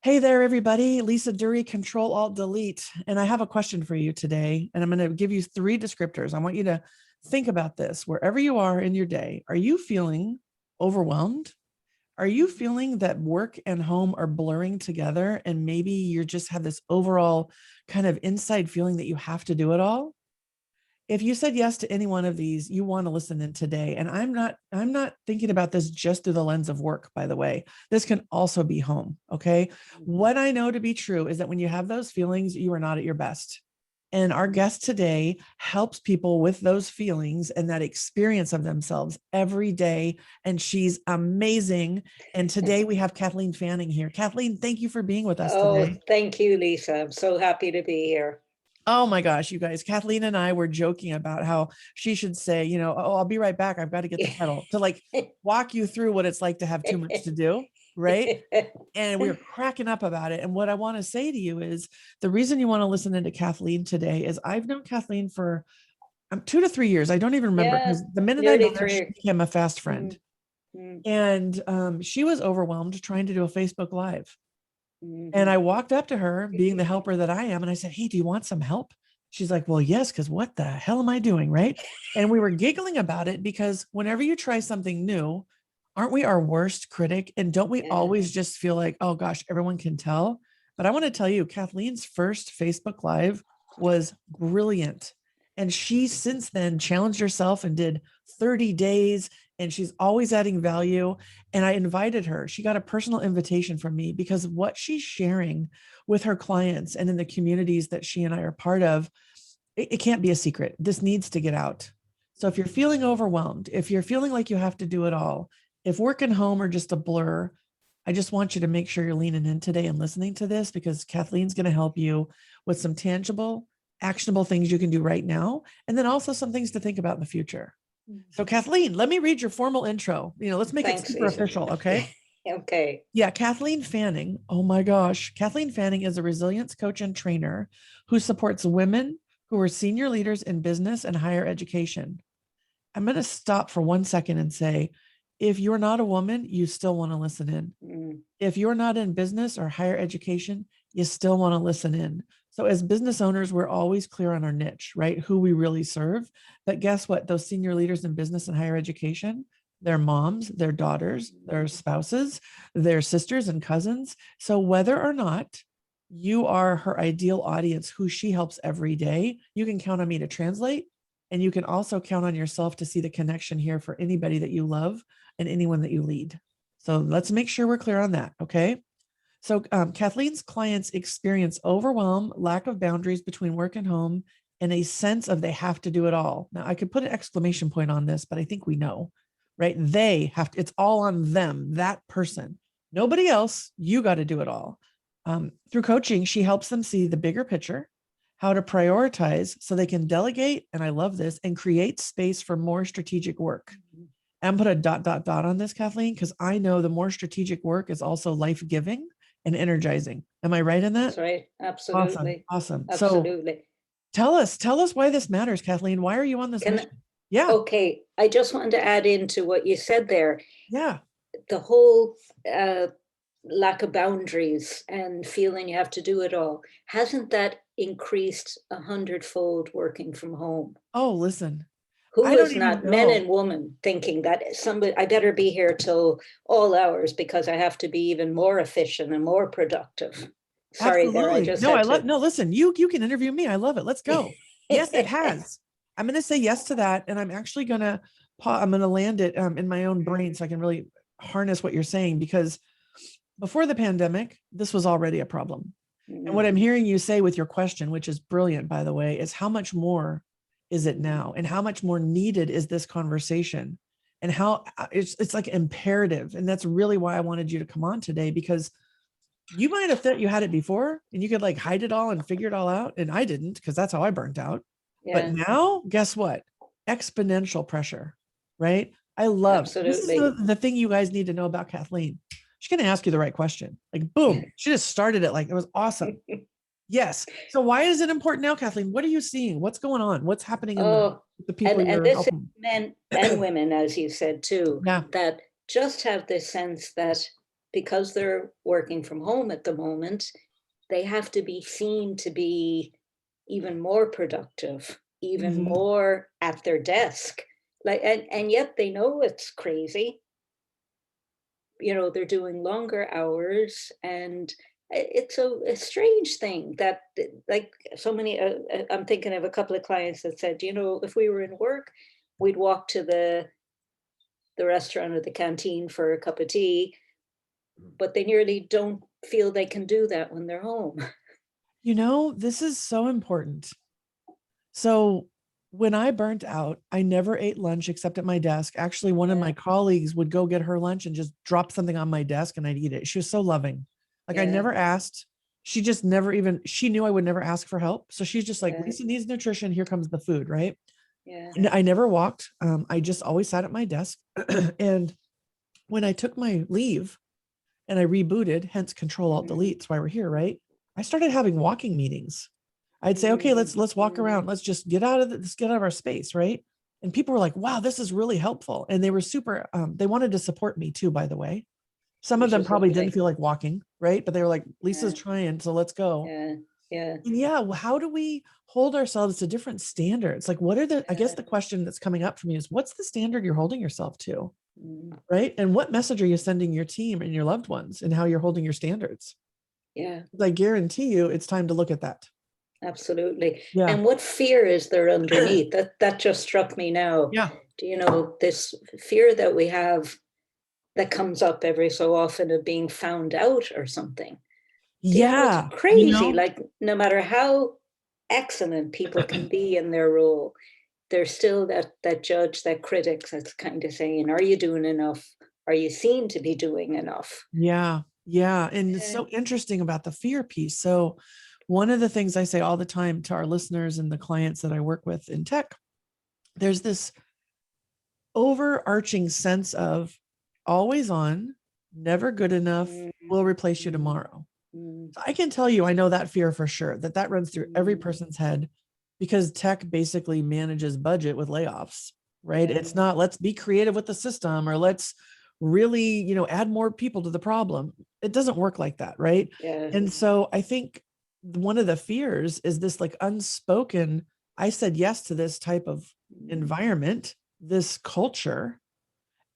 Hey there, everybody. Lisa Duerre, Ctrl+Alt+Delete. And I have a question for you today. And I'm going to give you three descriptors. I want you to think about this wherever you are in your day. Are you feeling overwhelmed? Are you feeling that work and home are blurring together? And maybe you just have this overall kind of inside feeling that you have to do it all? If you said yes to any one of these, you want to listen in today. And I'm not thinking about this just through the lens of work, by the way. This can also be home. Okay. What I know to be true is that when you have those feelings, you are not at your best. And our guest today helps people with those feelings and that experience of themselves every day. And she's amazing. And today we have Kathleen Fanning here. Kathleen, thank you for being with us today. Thank you, Lisa. I'm so happy to be here. Oh my gosh, you guys, Kathleen and I were joking about how she should say, oh, I'll be right back. I've got to get the kettle to like walk you through what it's like to have too much to do. Right. And we were cracking up about it. And what I want to say to you is the reason you want to listen into Kathleen today is I've known Kathleen for 2 to 3 years. I don't even remember because the minute I met her, she became a fast friend. And she was overwhelmed trying to do a Facebook Live. And I walked up to her being the helper that I am. And I said, hey, do you want some help? She's like, well, yes, because what the hell am I doing? Right. And we were giggling about it because whenever you try something new, aren't we our worst critic? And don't we always just feel like, oh gosh, everyone can tell? But I want to tell you, Kathleen's first Facebook Live was brilliant. And she since then challenged herself and did 30 days. And she's always adding value. And I invited her. She got a personal invitation from me because what she's sharing with her clients and in the communities that she and I are part of, it can't be a secret. This needs to get out. So if you're feeling overwhelmed, if you're feeling like you have to do it all, if work and home are just a blur, I just want you to make sure you're leaning in today and listening to this because Kathleen's going to help you with some tangible, actionable things you can do right now. And then also some things to think about in the future. So Kathleen, let me read your formal intro. Let's make it super official. Okay. Okay. Yeah. Kathleen Fanning. Oh my gosh. Kathleen Fanning is a resilience coach and trainer who supports women who are senior leaders in business and higher education. I'm going to stop for 1 second and say, if you're not a woman, you still want to listen in. If you're not in business or higher education, you still want to listen in. So as business owners, we're always clear on our niche, right? Who we really serve. But guess what? Those senior leaders in business and higher education, their moms, their daughters, their spouses, their sisters and cousins. So whether or not you are her ideal audience, who she helps every day, you can count on me to translate. And you can also count on yourself to see the connection here for anybody that you love and anyone that you lead. So let's make sure we're clear on that. Okay. So Kathleen's clients experience overwhelm, lack of boundaries between work and home, and a sense of they have to do it all. Now I could put an exclamation point on this, but I think we know, right? They have to, it's all on them, that person, nobody else. You got to do it all. Through coaching, she helps them see the bigger picture, how to prioritize so they can delegate. And I love this, and create space for more strategic work. And put a ... on this, Kathleen, because I know the more strategic work is also life-giving and energizing. Am I right in that? That's right. Absolutely. Awesome. Absolutely. So tell us why this matters, Kathleen. Why are you on this mission? Yeah. Okay. I just wanted to add into what you said there. Yeah. The whole lack of boundaries and feeling you have to do it all. Hasn't that increased 100-fold working from home? Oh, listen. Who is not men and women thinking that somebody, I better be here till all hours because I have to be even more efficient and more productive. Sorry, absolutely. there I just listen, you can interview me. I love it. Let's go. Yes, it has. I'm going to say yes to that. And I'm actually going to land it in my own brain so I can really harness what you're saying, because before the pandemic, this was already a problem. And what I'm hearing you say with your question, which is brilliant, by the way, is how much more is it now? And how much more needed is this conversation? And how it's like imperative. And that's really why I wanted you to come on today, because you might have thought you had it before and you could like hide it all and figure it all out. And I didn't, because that's how I burnt out. Yeah. But now, guess what? Exponential pressure, right? I love this is the thing you guys need to know about Kathleen. She's going to ask you the right question. Like, boom, she just started it. Like, it was awesome. Yes. So why is it important now, Kathleen? What are you seeing? What's going on? What's happening in the people and this is men and women, as you said too, that just have this sense that because they're working from home at the moment, they have to be seen to be even more productive, even Mhm. more at their desk. Like, and yet they know it's crazy. You know, they're doing longer hours, and it's a strange thing that like so many I'm thinking of a couple of clients that said, you know, if we were in work, we'd walk to the restaurant or the canteen for a cup of tea, but they nearly don't feel they can do that when they're home. You know, this is so important. So when I burnt out, I never ate lunch except at my desk. Actually, one of Yeah, my colleagues would go get her lunch and just drop something on my desk and I'd eat it. She was so loving. Like I yeah, never asked. She just never even, she knew I would never ask for help. So she's just like, yeah, Lisa needs nutrition. Here comes the food, right? yeah. And I never walked. I just always sat at my desk. And when I took my leave and I rebooted, hence Control Alt Mm, Delete, that's why we're here, right? I started having walking meetings. I'd say, okay, mm, let's walk mm. around. Let's just get out of let's get out of our space, right? And people were like, wow, this is really helpful. And they were super, they wanted to support me too, by the way. Some of Which them is probably didn't lovely. feel like walking, right? But they were like, Lisa's Yeah, trying, so let's go. yeah, yeah, And yeah, well, how do we hold ourselves to different standards? Like, what are I guess yeah. the question that's coming up for me is what's the standard you're holding yourself to? Mm, Right. And what message are you sending your team and your loved ones and how you're holding your standards? yeah. I guarantee you it's time to look at that. Absolutely. Yeah. And what fear is there underneath? That just struck me now. Yeah. Do you know this fear that we have that comes up every so often of being found out or something? Do you know it's Yeah. crazy? Like no matter how excellent people can be in their role, there's still that judge, that critic that's kind of saying, "Are you doing enough? Are you seen to be doing enough?" Yeah. Yeah. And it's Yeah. so interesting about the fear piece. So, one of the things I say all the time to our listeners and the clients that I work with in tech, there's this overarching sense of always on, never good enough, Mm, will replace you mm, tomorrow. mm, So I can tell you, I know that fear for sure, that runs through every mm. person's head because tech basically manages budget with layoffs, right? Yeah, It's not let's be creative with the system or let's really, add more people to the problem. It doesn't work like that, right? yeah. And so I think one of the fears is this like unspoken, I said yes to this type of Mm, environment, this culture,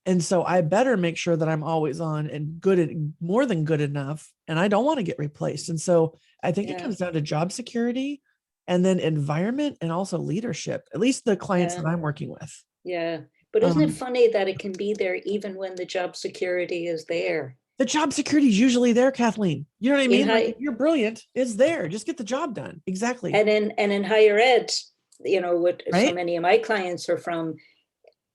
and so I better make sure that I'm always on and good at more than good enough. And I don't want to get replaced. And so I think it yeah, comes down to job security and then environment and also leadership, at least the clients yeah. that I'm working with. Yeah, but isn't it Um, funny that it can be there even when the job security is there? the job security is usually there, Kathleen. You know what I In mean? Like if high you're brilliant, it's there. Just get the job done. Exactly. and in higher ed, you know, what so Right. many of my clients are from,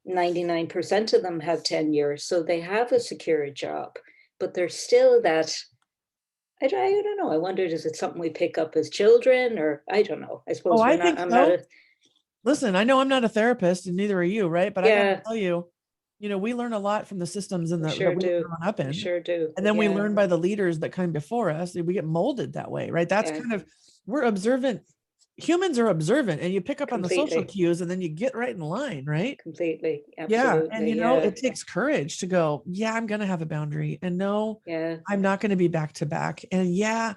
99% of them have tenure, so they have a secure job, but there's still that I don't know. I wondered, is it something we pick up as children, or I don't know. I Oh, suppose I think I'm not so. a Listen, I know I'm not a therapist and neither are you, right? But I got to yeah, tell you, we learn a lot from the systems we that sure we were do. growing up We in. sure do. And then we Yeah, learn by the leaders that come before us. We get molded that way, right? That's yeah, kind of, we're observant. Humans are observant and you pick up on the social completely, cues and then you get right in line, right? completely, Yeah. And absolutely, it yeah, takes courage to go, yeah, I'm going to have a boundary. And no, yeah. I'm not going to be back to back. And yeah,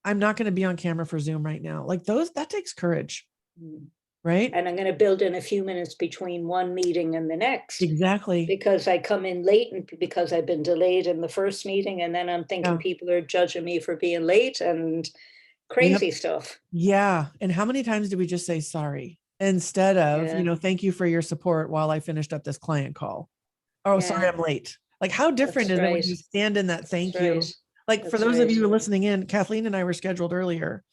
I'm not going to be on camera for Zoom right now. Like that takes courage, Mm. right? And I'm going to build in a few minutes between one meeting and the next Exactly. because I come in late and because I've been delayed in the first meeting. And then I'm thinking Yeah. people are judging me for being late and Yep. crazy stuff. Yeah. And how many times do we just say sorry instead of, Yeah, thank you for your support while I finished up this client call? Oh, sorry, yeah, I'm late. Like, how different that's is it when right. you stand in that That's thank right. you? Like, for That's those of right. you listening in, Kathleen and I were scheduled earlier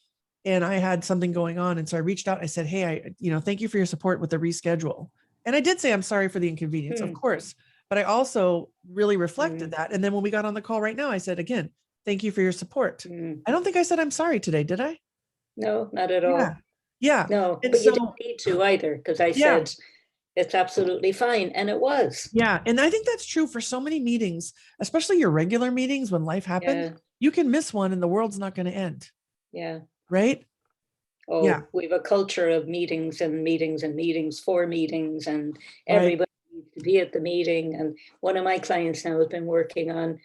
and I had something going on. And so I reached out. I said, hey, thank you for your support with the reschedule. And I did say, I'm sorry for the inconvenience, of Hmm. course. But I also really reflected Mm, that. And then when we got on the call right now, I said, again, thank you for your support. mm. I don't think I said I'm sorry today, did I? No, not at Yeah. all. Yeah. No, And but you so, didn't need to either because I yeah. said it's absolutely fine. And it was. Yeah. And I think that's true for so many meetings, especially your regular meetings when life happens. Yeah, You can miss one and the world's not going to end. yeah. Right. Yeah. Oh, we have a culture of meetings and meetings and meetings for meetings, and Right. everybody needs to be at the meeting. And one of my clients now has been working on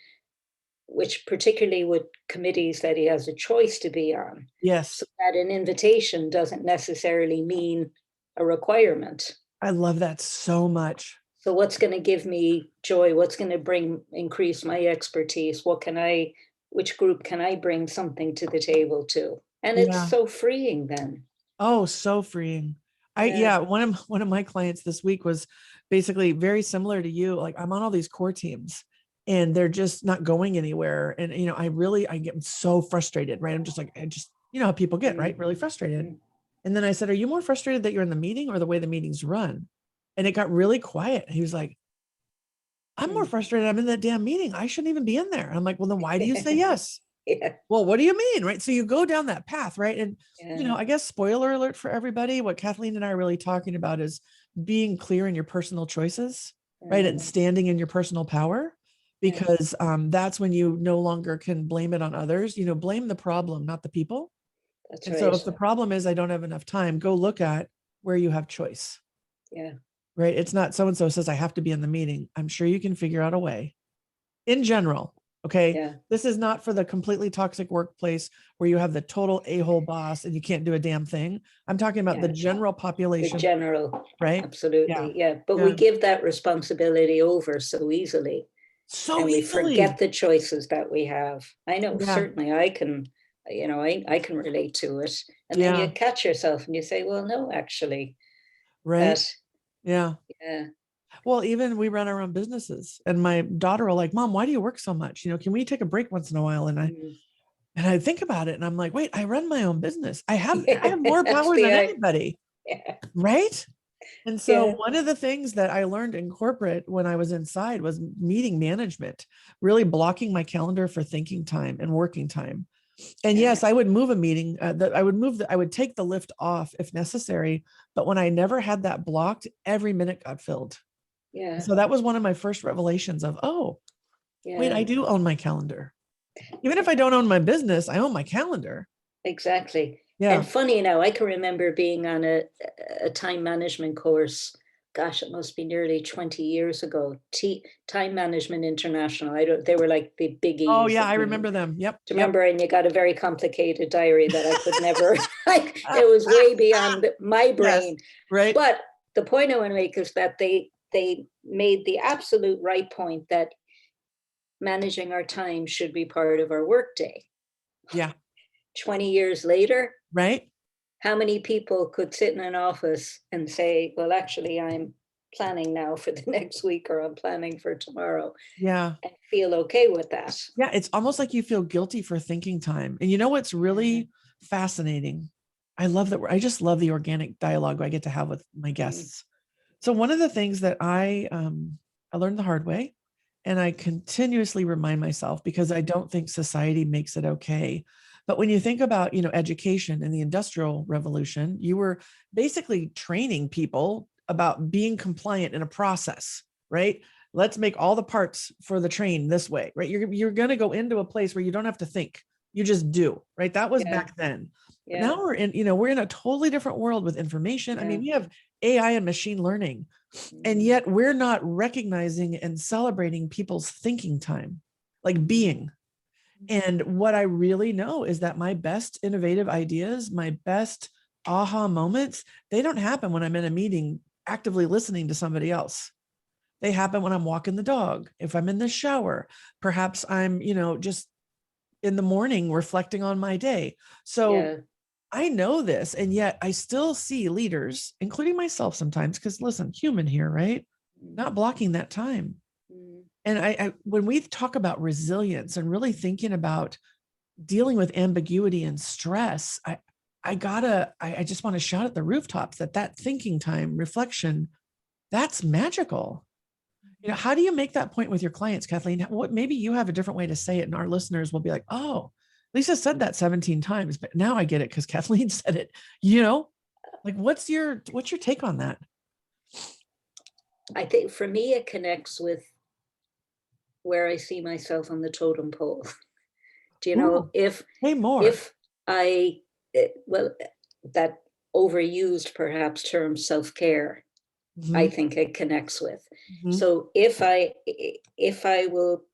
which particularly with committees that he has a choice to be on, so Yes. that an invitation doesn't necessarily mean a requirement. I love that so much. So what's going to give me joy? What's going to increase my expertise? Which group can I bring something to the table to? And it's Yeah. so freeing then. Oh, so freeing. Yeah. Yeah, one of my clients this week was basically very similar to you. Like, I'm on all these core teams and they're just not going anywhere. And I get so frustrated, right? I'm just like, how people get, right? Really frustrated. Mm. And then I said, "Are you more frustrated that you're in the meeting or the way the meeting's run?" And it got really quiet. He was like, "I'm more Mm. frustrated. I'm in that damn meeting. I shouldn't even be in there." I'm like, "Well, then why do you say yes?" Yeah. Well, what do you mean? Right. So you go down that path, right? And, Yeah. I guess spoiler alert for everybody, what Kathleen and I are really talking about is being clear in your personal choices, right? And standing in your personal power, Yeah. because that's when you no longer can blame it on others. Blame the problem, not the people. That's And so right. if the problem is I don't have enough time, go look at where you have choice, Yeah. right? It's not so and so says I have to be in the meeting. I'm sure you can figure out a way in general. Okay. Yeah. This is not for the completely toxic workplace where you have the total a-hole boss and you can't do a damn thing. I'm talking about the Yeah. general The population, general. right? Yeah. Absolutely. Yeah. But we Yeah. give that responsibility over so easily, So and we easily. forget the choices that we have. I know Yeah. certainly I can, I can relate to it. And then you Yeah. catch yourself and you say, well, no, actually, Right. that, Yeah. yeah. Well, even we run our own businesses and my daughter will like, "Mom, why do you work so much? Can we take a break once in a while?" Mm. And I think about it and I'm like, wait, I run my own business. I have Yeah, more that's power than the, anybody. yeah, Right. And so yeah, one of the things that I learned in corporate when I was inside was meeting management, really blocking my calendar for thinking time and working time. And yeah, yes, I would move a meeting that I would take the lift off if necessary. But when I never had that blocked, every minute got filled. yeah, So that was one of my first revelations of, oh, wait, yeah, I do own my calendar. Even if I don't own my business, I own my calendar. exactly. And Yeah. funny now, I can remember being on a time management course. Gosh, it must be nearly 20 years ago. Time Management International. I don't, they were like the Oh biggies. yeah, I You know, remember them. Yep. do you Yep. remember? And you got a very complicated diary that I could never, like, it was way beyond my Yes. brain. Right. But the point I want to make is that they made the absolute right point that managing our time should be part of our workday. Yeah. 20 years later, Right. how many people could sit in an office and say, well, actually, I'm planning now for the next week or I'm planning for tomorrow, Yeah. and feel okay with that? Yeah. It's almost like you feel guilty for thinking time. And you know what's Yeah. really fascinating? I love that. I just love the organic dialogue I get to have with my Mm. guests. So one of the things that I learned the hard way, and I continuously remind myself because I don't think society makes it okay. But when you think about, education in the Industrial Revolution, you were basically training people about being compliant in a process, right? Let's make all the parts for the train this way, right? You're going to go into a place where you don't have to think. You just do, right? That was Yeah. back then. But Yeah. now we're in a totally different world with information. I Yeah. mean, we have AI and machine learning, and Mm. yet we're not recognizing and celebrating people's thinking time, like being. And what I really know is that my best innovative ideas, my best aha moments, they don't happen when I'm in a meeting actively listening to somebody else. They happen when I'm walking the dog, if I'm in the shower, perhaps I'm, just in the morning reflecting on my day. So Yeah. I know this, and yet I still see leaders, including myself sometimes, because listen, human here, right? Mm. Not blocking that time. Mm. And when we talk about resilience and really thinking about dealing with ambiguity and stress, I just want to shout at the rooftops that thinking time, reflection, that's magical. How do you make that point with your clients, Kathleen? What, maybe you have a different way to say it, and our listeners will be like, "Oh, Lisa said that 17 times, but now I get it because Kathleen said it." Like what's your take on that? I think for me, it connects with where I see myself on the totem pole. Do you know, Ooh, say more. if I, well, that overused perhaps term self-care, I Hmm. think it connects with. Hmm. So if I will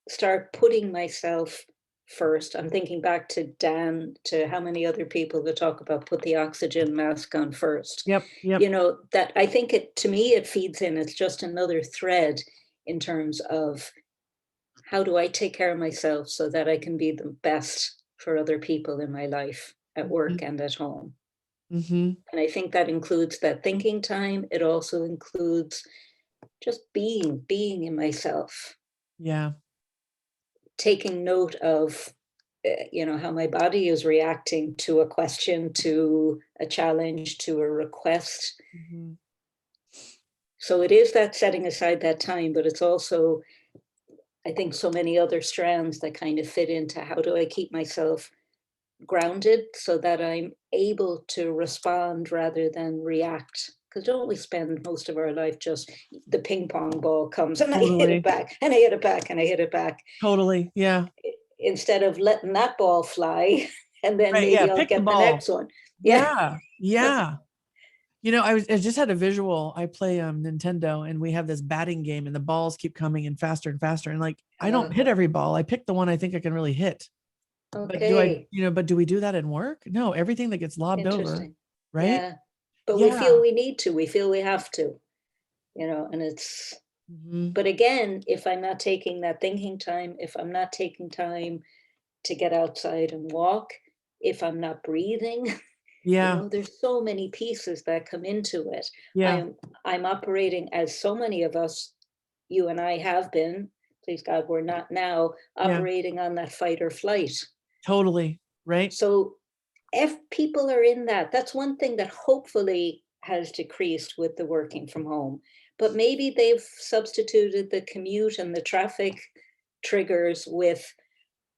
start putting myself first. I'm thinking back to Dan, to how many other people that talk about put the oxygen mask on first. Yep. Yep. That I think to me, it feeds in. It's just another thread in terms of how do I take care of myself so that I can be the best for other people in my life, at work and at home. Mm-hmm. And I think that includes that thinking time. It also includes just being in myself, Yeah. taking note of, how my body is reacting to a question, to a challenge, to a request. Mm-hmm. So it is that setting aside that time, but it's also, I think, so many other strands that kind of fit into how do I keep myself grounded so that I'm able to respond rather than react. Because don't we spend most of our life just the ping pong ball comes and I hit it Totally. back and I hit it back and I hit it back, Totally. Yeah. instead of letting that ball fly and then Right. Yeah. maybe I'll Pick the get the ball. next one. Yeah. Yeah. Yeah. I just had a visual. I play Nintendo, and we have this batting game, and the balls keep coming in faster and faster. And like, I don't Uh, hit every ball. I pick the one I think I can really hit. But okay. do we do that in work? No, everything that gets lobbed over, Interesting. right? Yeah. But we Yeah. feel we need to, we feel we have to, and it's, Mhm. but again, if I'm not taking that thinking time, if I'm not taking time to get outside and walk, if I'm not breathing, Yeah. there's so many pieces that come into it. Yeah. I'm operating, as so many of us, you and I have been, please God, we're not now, Yeah. operating on that fight or flight. Totally. Right. So if people are in that, that's one thing that hopefully has decreased with the working from home. But maybe they've substituted the commute and the traffic triggers with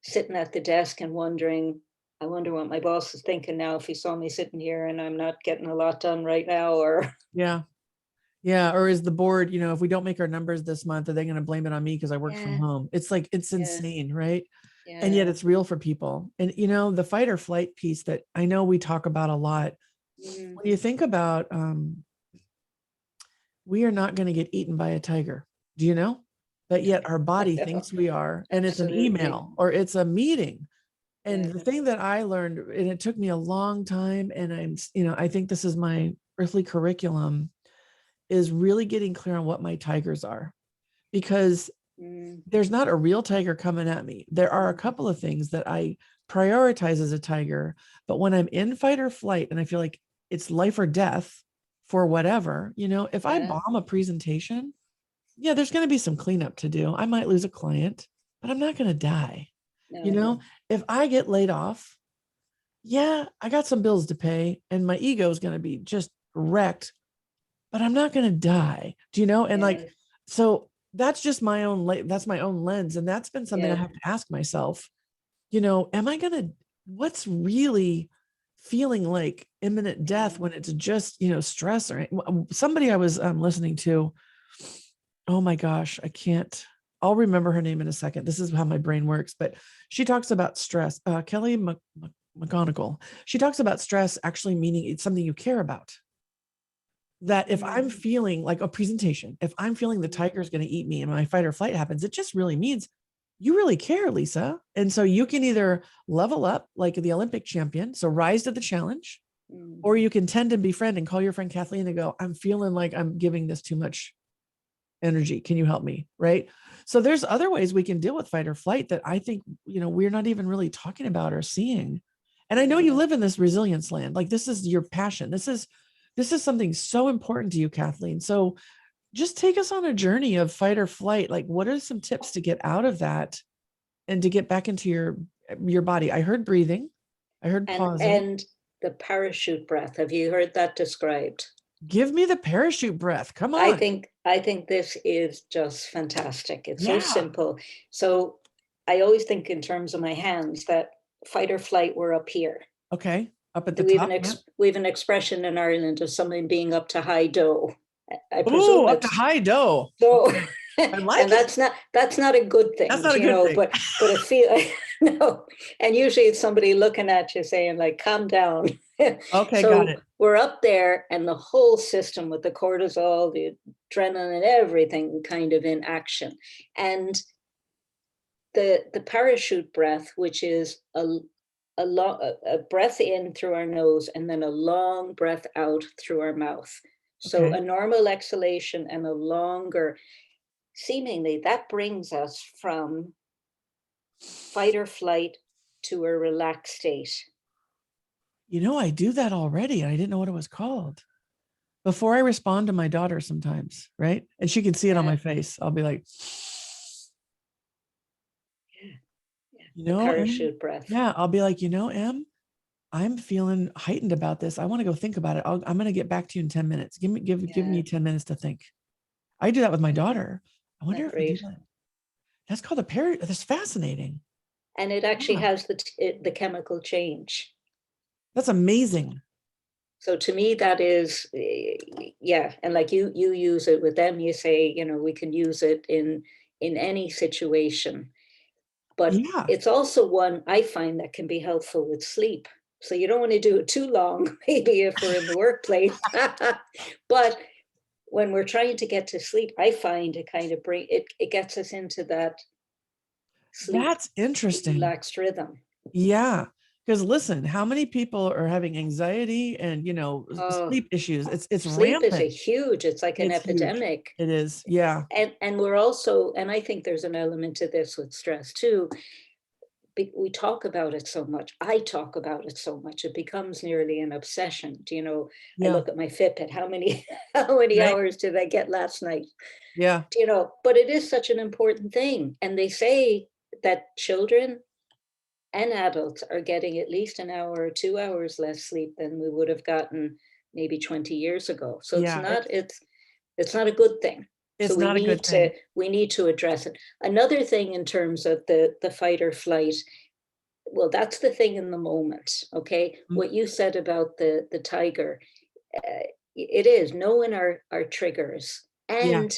sitting at the desk and wondering, I wonder what my boss is thinking now if he saw me sitting here and I'm not getting a lot done right now, or Yeah. Yeah. Or is the board, if we don't make our numbers this month, are they going to blame it on me because I worked from yeah, home? It's like, it's yeah, insane, right? And yet yeah. it's real for people. And, the fight or flight piece that I know we talk about a lot, Mm, when you think about, we are not going to get eaten by a tiger. Do you know? But yet our I body know, thinks we are, and it's an absolutely. email or it's a meeting. And the Yeah. thing that I learned, and it took me a long time, and I think this is my earthly curriculum, is really getting clear on what my tigers are. Because Mm, there's not a real tiger coming at me. There are a couple of things that I prioritize as a tiger, but when I'm in fight or flight and I feel like it's life or death for whatever, if I yeah. bomb a presentation, yeah, there's going to be some cleanup to do. I might lose a client, but I'm not going to die. You No. know, if I get laid off, yeah, I got some bills to pay and my ego is going to be just wrecked, but I'm not going to die. Do you know? And Yeah. like, so that's just that's my own lens. And that's been something I Yeah. have to ask myself, am I going to, what's really feeling like imminent death when it's just, stress or somebody I was listening to. Oh my gosh, I'll remember her name in a second. This is how my brain works, but she talks about stress. Kelly McGonigal. She talks about stress actually meaning it's something you care about. That if Mm, I'm feeling like a presentation, if I'm feeling the mm, tiger is going to eat me and my fight or flight happens, it just really means you really care, Lisa. And so you can either level up like the Olympic champion, so rise to the challenge, mm. or you can tend to befriend and call your friend Kathleen and go, I'm feeling like I'm giving this too much energy. Can you help me? Right. So there's other ways we can deal with fight or flight that I think, we're not even really talking about or seeing. And I know you Yeah. live in this resilience land. Like this is your passion. This is something so important to you, Kathleen. So just take us on a journey of fight or flight. Like what are some tips to get out of that and to get back into your body? I heard breathing. I heard And pausing. and the parachute breath. Have you heard that described? Give me the parachute breath. Come I on. think I think this is just fantastic. It's so Yeah. simple. So I always think in terms of my hands that fight or flight, we're up here. Okay. Up at the We have top. Yeah. we have an expression in Ireland of something being up to high dough. I Ooh, presume up to it's high dough. so, Okay. I and like it. that's not a good That's thing, not a good thing. but it feel no. And usually it's somebody looking at you saying like, calm down. Okay, got So it. we're up there and the whole system with the cortisol, the adrenaline and everything kind of in action. And the parachute breath, which is a breath in through our nose and then a long breath out through our mouth. So Okay. a normal exhalation and a longer, seemingly that brings us from fight or flight to a relaxed state. You know, I do that already. And I didn't know what it was called. Before I respond to my daughter sometimes, right? And she can see it on Yeah, my face. I'll be like, yeah, yeah. you The know, Em, parachute breath. yeah, I'll be like, you know, Em, I'm feeling heightened about this. I want to go think about it. I'm going to get back to you in 10 minutes. Give Yeah, me 10 minutes to think. I do that with my yeah. daughter. I wonder Not if I do great. that. That's called a parrot. That's fascinating. And it actually Yeah, has the chemical change. that's amazing. So to me, that is, yeah. And like you use it with them, you say, we can use it in any situation. But Yeah, it's also one I find that can be helpful with sleep. So you don't want to do it too long, maybe if we're in the workplace. But when we're trying to get to sleep, I find it kind of it gets us into that sleep that's interesting. relaxed rhythm. Yeah. Because listen, how many people are having anxiety and Oh, sleep issues? It's sleep is rampant. a huge, it's like an It's huge. epidemic. It is. Yeah. And we're also, and I think there's an element to this with stress too. We talk about it so much. I talk about it so much. It becomes nearly an obsession. I Yeah. look at my Fitbit. How many how many Right. hours did I get last night? Yeah. But it is such an important thing. And they say that children and adults are getting at least an hour or 2 hours less sleep than we would have gotten maybe 20 years ago. So Yeah. it's not a good thing. So It's not a good thing. we need to address it. Another thing in terms of the fight or flight, well, that's the thing in the moment. Okay. Mm, What you said about the tiger, it is knowing our triggers yeah. and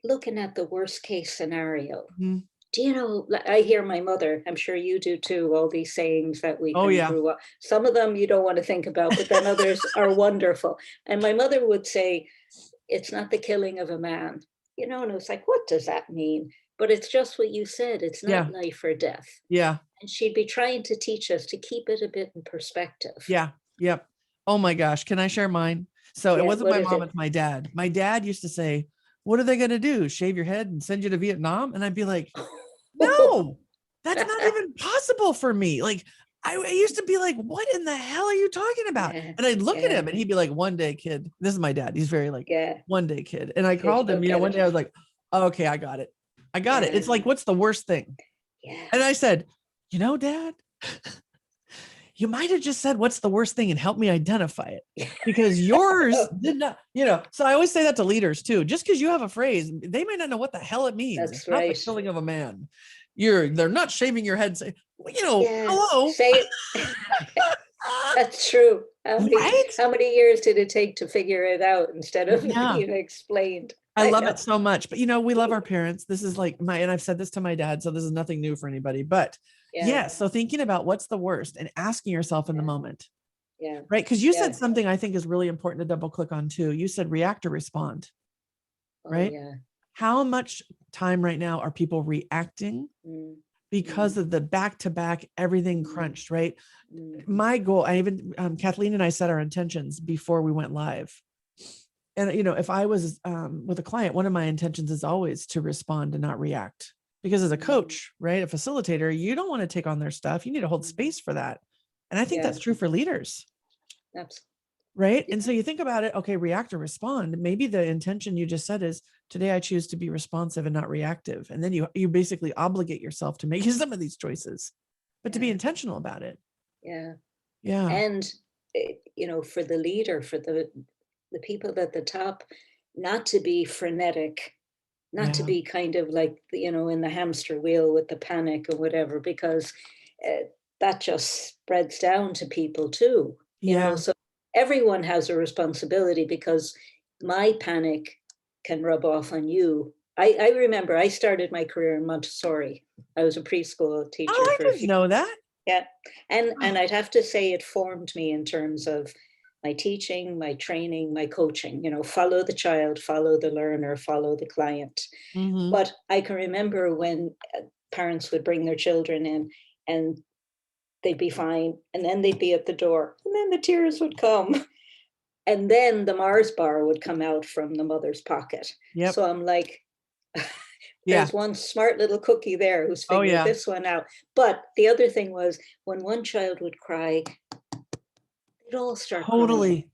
looking at the worst case scenario. Mhm. I hear my mother, I'm sure you do too, all these sayings that we Oh kind of yeah. grew up. Some of them you don't want to think about, but then others are wonderful. And my mother would say, it's not the killing of a man, and it's like, what does that mean? But it's just what you said. It's not Yeah. life or death. Yeah. And she'd be trying to teach us to keep it a bit in perspective. Yeah. Yep. Oh my gosh. Can I share mine? So it Yeah, wasn't what my is mom, it? it's my dad. My dad used to say, what are they going to do? Shave your head and send you to Vietnam? And I'd be like, no, that's not even possible for me. Like, I used to be like, what in the hell are you talking about? Yeah, And I'd look at yeah, him and he'd be like, one day, kid. This is my dad. He's very like, yeah. one day, kid. And I Kid, you called him, don't get one it. day I was like, okay, I got it. I got it. Yeah, It's like, what's the worst thing? yeah. And I said, dad, you might have just said, what's the worst thing and help me identify it because yours did not, So I always say that to leaders too. Just because you have a phrase, they may not know what the hell it means. It's That's not the right. killing of a man. They're not shaving your head. Say, Yeah, hello. say it. That's true. Right? How many years did it take to figure it out instead of Yeah. being explained? I I love know. it so much. But we love our parents. This is like and I've said this to my dad, so this is nothing new for anybody. But Yeah, yes, so thinking about what's the worst and asking yourself in the yeah, moment, yeah, right? Because you said yeah. something I think is really important to double click on too. You said react or respond, Oh, right? yeah. How much time right now are people reacting Mm, because mm, of the back to back, everything mm, crunched, right? mm, My goal, I even, Kathleen and I set our intentions before we went live. And, if I was with a client, one of my intentions is always to respond and not react. Because as a mm, coach, right, a facilitator, you don't want to take on their stuff. You need to hold mm. space for that. And I think Yeah, that's true for leaders. that's, Right. yeah, And so you think about it, okay, react or respond. Maybe the intention you just said is today I choose to be responsive and not reactive. And then you basically obligate yourself to make some of these choices, but to be yeah, intentional about it. yeah. Yeah. And, for the leader, for the people at the top, not to be frenetic, not to Yeah. be kind of like, in the hamster wheel with the panic or whatever, because uh, that just spreads down to people too, Yeah. so everyone has a responsibility because my panic can rub off on you. I remember I started my career in Montessori. I was a preschool teacher Oh, I for a didn't few. know that. Yeah, Oh, and I'd have to say it formed me in terms of my teaching, my training, my coaching, follow the child, follow the learner, follow the client. mm-hmm. But I can remember when parents would bring their children in and they'd be fine. And then they'd be at the door and then the tears would come. And then the Mars bar would come out from the mother's pocket. Yep. So I'm like, Yeah. there's one smart little cookie there who's Oh figured yeah. this one out. But the other thing was when one child would cry, they'd all start crying. Totally.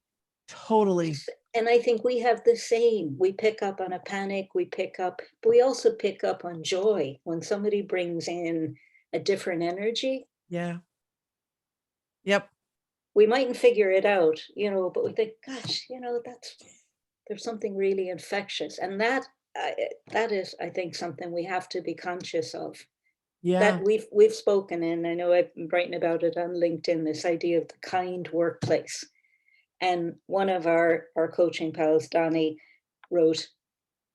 Totally. And I think we have the same. We pick up on a panic, but we also pick up on joy when somebody brings in a different energy. Yeah. Yep. We mightn't figure it out, but we think, gosh, there's something really infectious. And that is, I think, something we have to be conscious of. Yeah. That we've spoken in, I know I've been writing about it on LinkedIn, this idea of the kind workplace. And one of our coaching pals, Donnie, wrote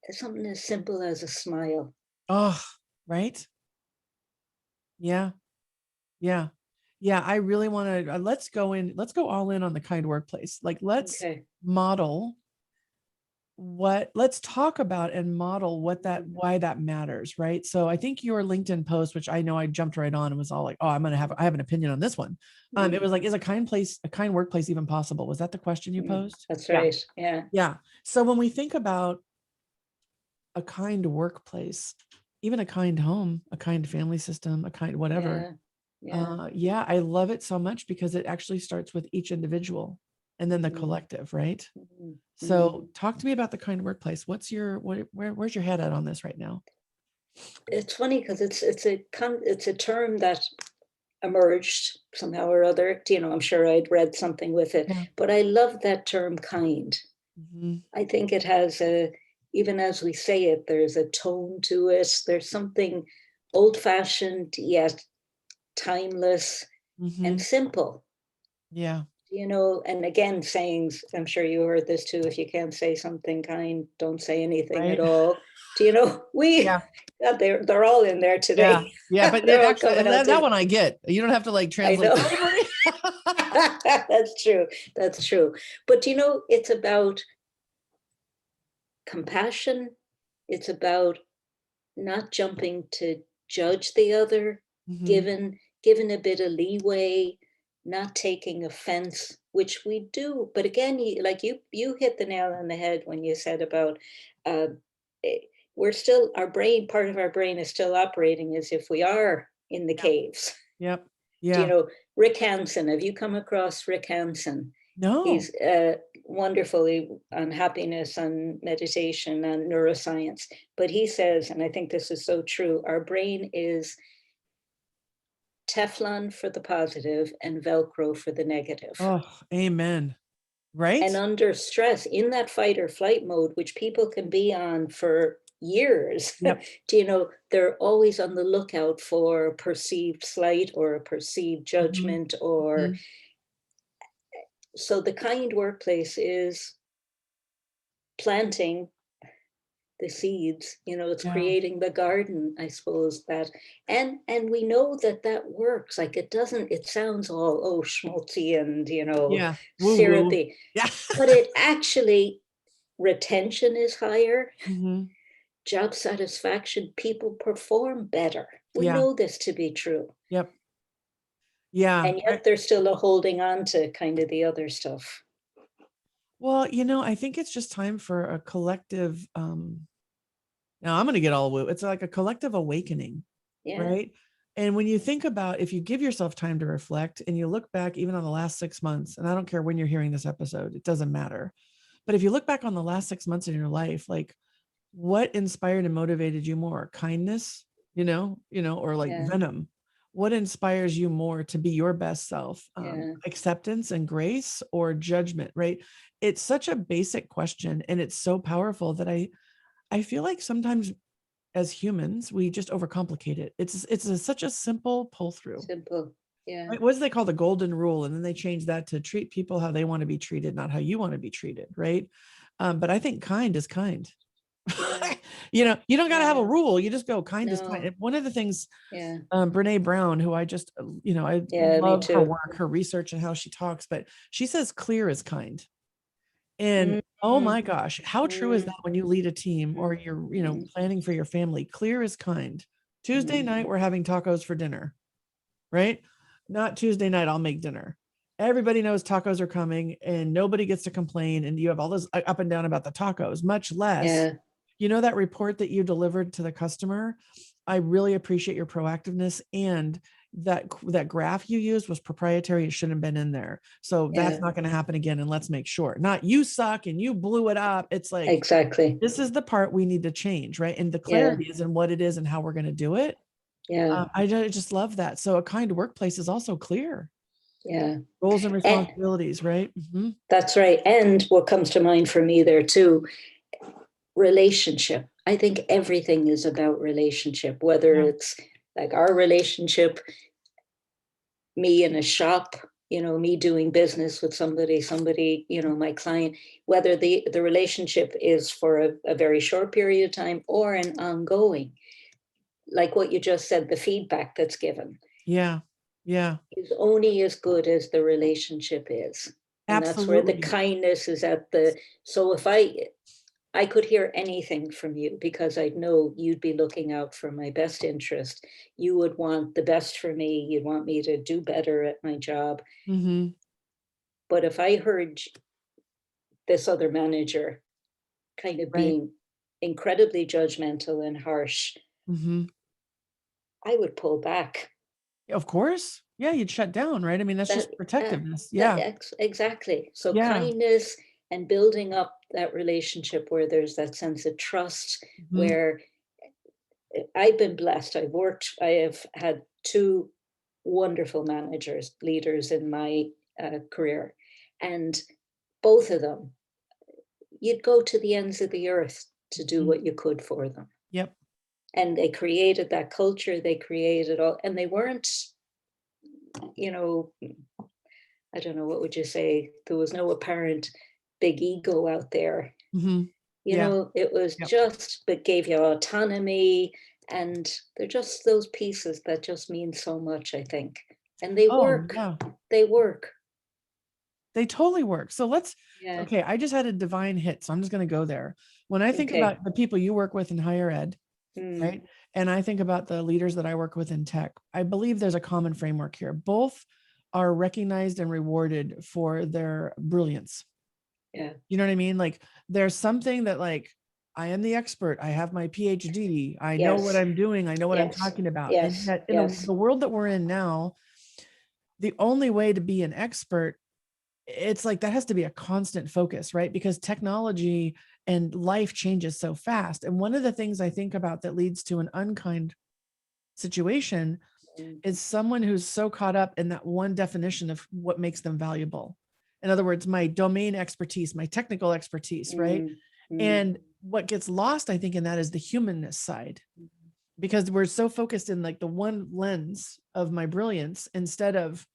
something as simple as a smile. Oh, right. Yeah. Yeah. Yeah. I really want to, let's go all in on the kind workplace. Like, let's Okay. model let's talk about and model why that matters. Right. So I think your LinkedIn post, which I know I jumped right on and was all like, oh, I have an opinion on this one. It was like, is a kind workplace even possible? Was that the question you posed? That's right. Yeah. Yeah. So when we think about a kind workplace, even a kind home, a kind family system, a kind whatever. Yeah. I love it so much because it actually starts with each individual and then the collective, right? So talk to me about the kind workplace. Where's your head at on this right now? It's funny because it's a term that emerged somehow or other. I'm sure I'd read something with it, Yeah. but I love that term kind. I think it has even as we say it, there's a tone to it. There's something old-fashioned yet timeless and simple. Yeah. And again, sayings, I'm sure you heard this too, if you can't say something kind, don't say anything at all. Yeah. They're all in there today. Yeah. But They're all actually, coming out that one I get. You don't have to like I translate. know. That's true. That's true. But it's about compassion. It's about not jumping to judge the other, given a bit of leeway, not taking offense, which we do. But again, you hit the nail on the head when you said about uh, we're still part of our brain is still operating as if we are in the caves. Yep. Yeah. Rick Hansen? Have you come across Rick Hansen? No. He's wonderfully on happiness, on meditation, on neuroscience. But he says, and I think this is so true, our brain is Teflon for the positive and Velcro for the negative. Oh, amen. Right. And under stress, in that fight or flight mode, which people can be on for years, they're always on the lookout for perceived slight or a perceived judgment or so the kind workplace is planting the seeds, it's creating the garden, I suppose, and we know that works. Like it sounds all schmaltzy and syrupy. Yeah. But it actually, retention is higher, job satisfaction, people perform better. We know this to be true. Yep. Yeah. And yet they're still holding on to kind of the other stuff. Well, I think it's just time for a collective, now I'm going to get all woo. It's like a collective awakening, right? And when you think about, if you give yourself time to reflect and you look back even on the last 6 months, and I don't care when you're hearing this episode, it doesn't matter. But if you look back on the last 6 months in your life, like what inspired and motivated you more? Kindness, or like venom? What inspires you more to be your best self? Acceptance and grace or judgment, right? It's such a basic question and it's so powerful that I feel like sometimes as humans, we just overcomplicate it. It's such a simple pull through. Simple. Yeah. Right? What do they call the golden rule? And then they change that to treat people how they want to be treated, not how you want to be treated. Right. But I think kind is kind. You don't got to have a rule. You just go kind is kind. One of the things, Brene Brown, who I just, I love her work, her research and how she talks, but she says clear is kind. And oh my gosh, how true is that when you lead a team or you're, planning for your family? Clear is kind. Tuesday night, we're having tacos for dinner, right? Not Tuesday night, I'll make dinner. Everybody knows tacos are coming and nobody gets to complain. And you have all this up and down about the tacos, much less, Yeah. that report that you delivered to the customer. I really appreciate your proactiveness, and that graph you used was proprietary. It shouldn't have been in there. So Yeah. that's not going to happen again. And let's make sure, not you suck and you blew it up. It's like, Exactly. this is the part we need to change, right? And the Yeah. clarity is in what it is and how we're going to do it. Yeah. I just love that. So a kind workplace is also clear Yeah. roles and And responsibilities, right? Mm-hmm. that's right. And what comes to mind for me there too, relationship. I think everything is about relationship, whether Yeah. it's like our relationship, me in a shop, me doing business with somebody, my client, whether the relationship is for a very short period of time or an ongoing, like what you just said, the feedback that's given Yeah. Yeah. is only as good as the relationship is. And that's where the Absolutely. kindness is at the, so if I could hear anything from you because I'd know you'd be looking out for my best interest. You would want the best for me. You'd want me to do better at my job. Mm-hmm. But if I heard this other manager kind of Right. being incredibly judgmental and harsh, Mm-hmm. I would pull back. Of course. Yeah. You'd shut down, right? I mean, that's That just protectiveness. that Yeah. exactly. So Yeah. kindness and building up that relationship where there's that sense of trust, Mm-hmm. where I've been blessed. I have had two wonderful managers, leaders in my career. And both of them, you'd go to the ends of the earth to do Mm-hmm. what you could for them. Yep. And they created that culture, they created all, and they weren't, you know, I don't know, what would you say? There was no apparent big ego out there. Mm-hmm. Yeah. It was Yep. just, but gave you autonomy. And they're just those pieces that just mean so much, I think. And they Oh, work. yeah. They work. They totally work. So Yeah. okay, I just had a divine hit. So I'm just going to go there. When I think Okay. about the people you work with in higher ed, Mm, right? And I think about the leaders that I work with in tech, I believe there's a common framework here. Both are recognized and rewarded for their brilliance. yeah. You know what I mean? Like there's something that like, I am the expert. I have my PhD. I know what Yes. I'm doing. I know what I'm Yes. talking about. And Yes. yet in Yes. the world that we're in now, the only way to be an expert, it's like that has to be a constant focus, right? Because technology and life changes so fast. And one of the things I think about that leads to an unkind situation Mm, is someone who's so caught up in that one definition of what makes them valuable. In other words, my domain expertise, my technical expertise, right? mm, mm, And what gets lost, I think, in that is the humanness side, because we're so focused in like the one lens of my brilliance instead of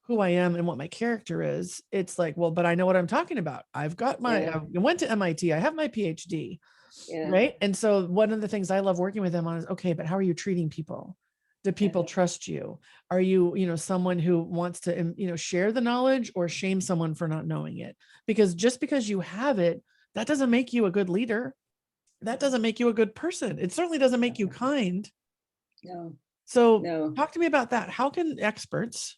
who I am and what my character is. It's like, well, but I know what I'm talking about. yeah. I went to MIT, I have my PhD, Yeah. right? And so one of the things I love working with them on is, okay, but how are you treating people? Do people Yeah. trust you? Are you, someone who wants to, share the knowledge or shame someone for not knowing it? Because just because you have it, that doesn't make you a good leader. That doesn't make you a good person. It certainly doesn't make you kind. No. So No. talk to me about that. How can experts,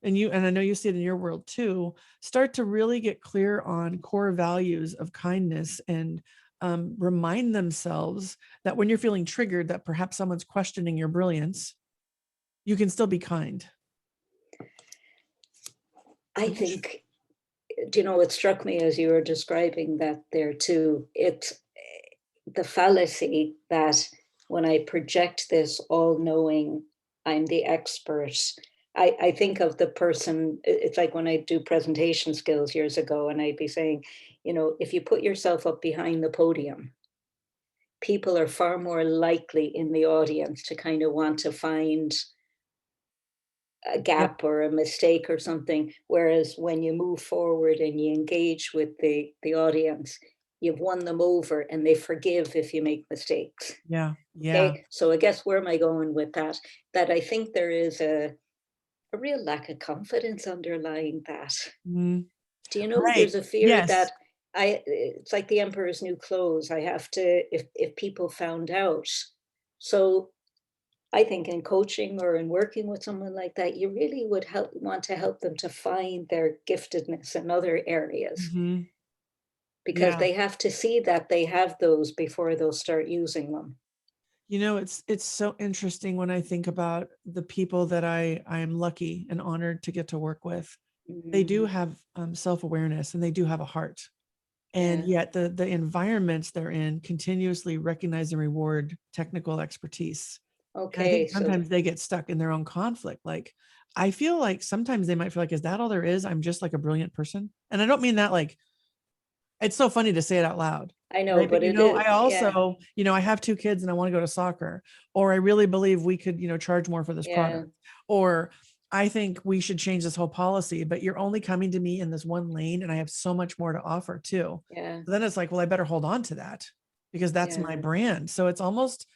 and I know you see it in your world too, start to really get clear on core values of kindness and remind themselves that when you're feeling triggered, that perhaps someone's questioning your brilliance, you can still be kind. I think, it struck me as you were describing that there too. It's the fallacy that when I project this all knowing, I'm the expert. I think of the person, it's like when I do presentation skills years ago, and I'd be saying, if you put yourself up behind the podium, people are far more likely in the audience to kind of want to find a Yep. gap or a mistake or something. Whereas when you move forward and you engage with the audience, you've won them over and they forgive if you make mistakes. Yeah. Yeah. Okay. So I guess where am I going with that? That I think there is a real lack of confidence underlying that. Mhm. Do you know Right. there's a fear Yes. that it's like the emperor's new clothes. I have to, if people found out. So I think in coaching or in working with someone like that, you really would want to help them to find their giftedness in other areas Mhm. because Yeah. they have to see that they have those before they'll start using them. It's so interesting when I think about the people that I am lucky and honored to get to work with. They do Mhm. have self-awareness and they do have a heart. And Yeah. yet the environments they're in continuously recognize and reward technical expertise. And I Okay. think So, sometimes they get stuck in their own conflict. Like, I feel like sometimes they might feel like, is that all there is? I'm just like a brilliant person. And I don't mean that like, it's so funny to say it out loud, I know, right? But but you it know, is, I yeah, also, I have 2 kids and I want to go to soccer, or I really believe we could, charge more for this yeah, product, or I think we should change this whole policy, but you're only coming to me in this one lane and I have so much more to offer too. yeah, So then it's like, well, I better hold on to that because that's my yeah. brand. So it's almost,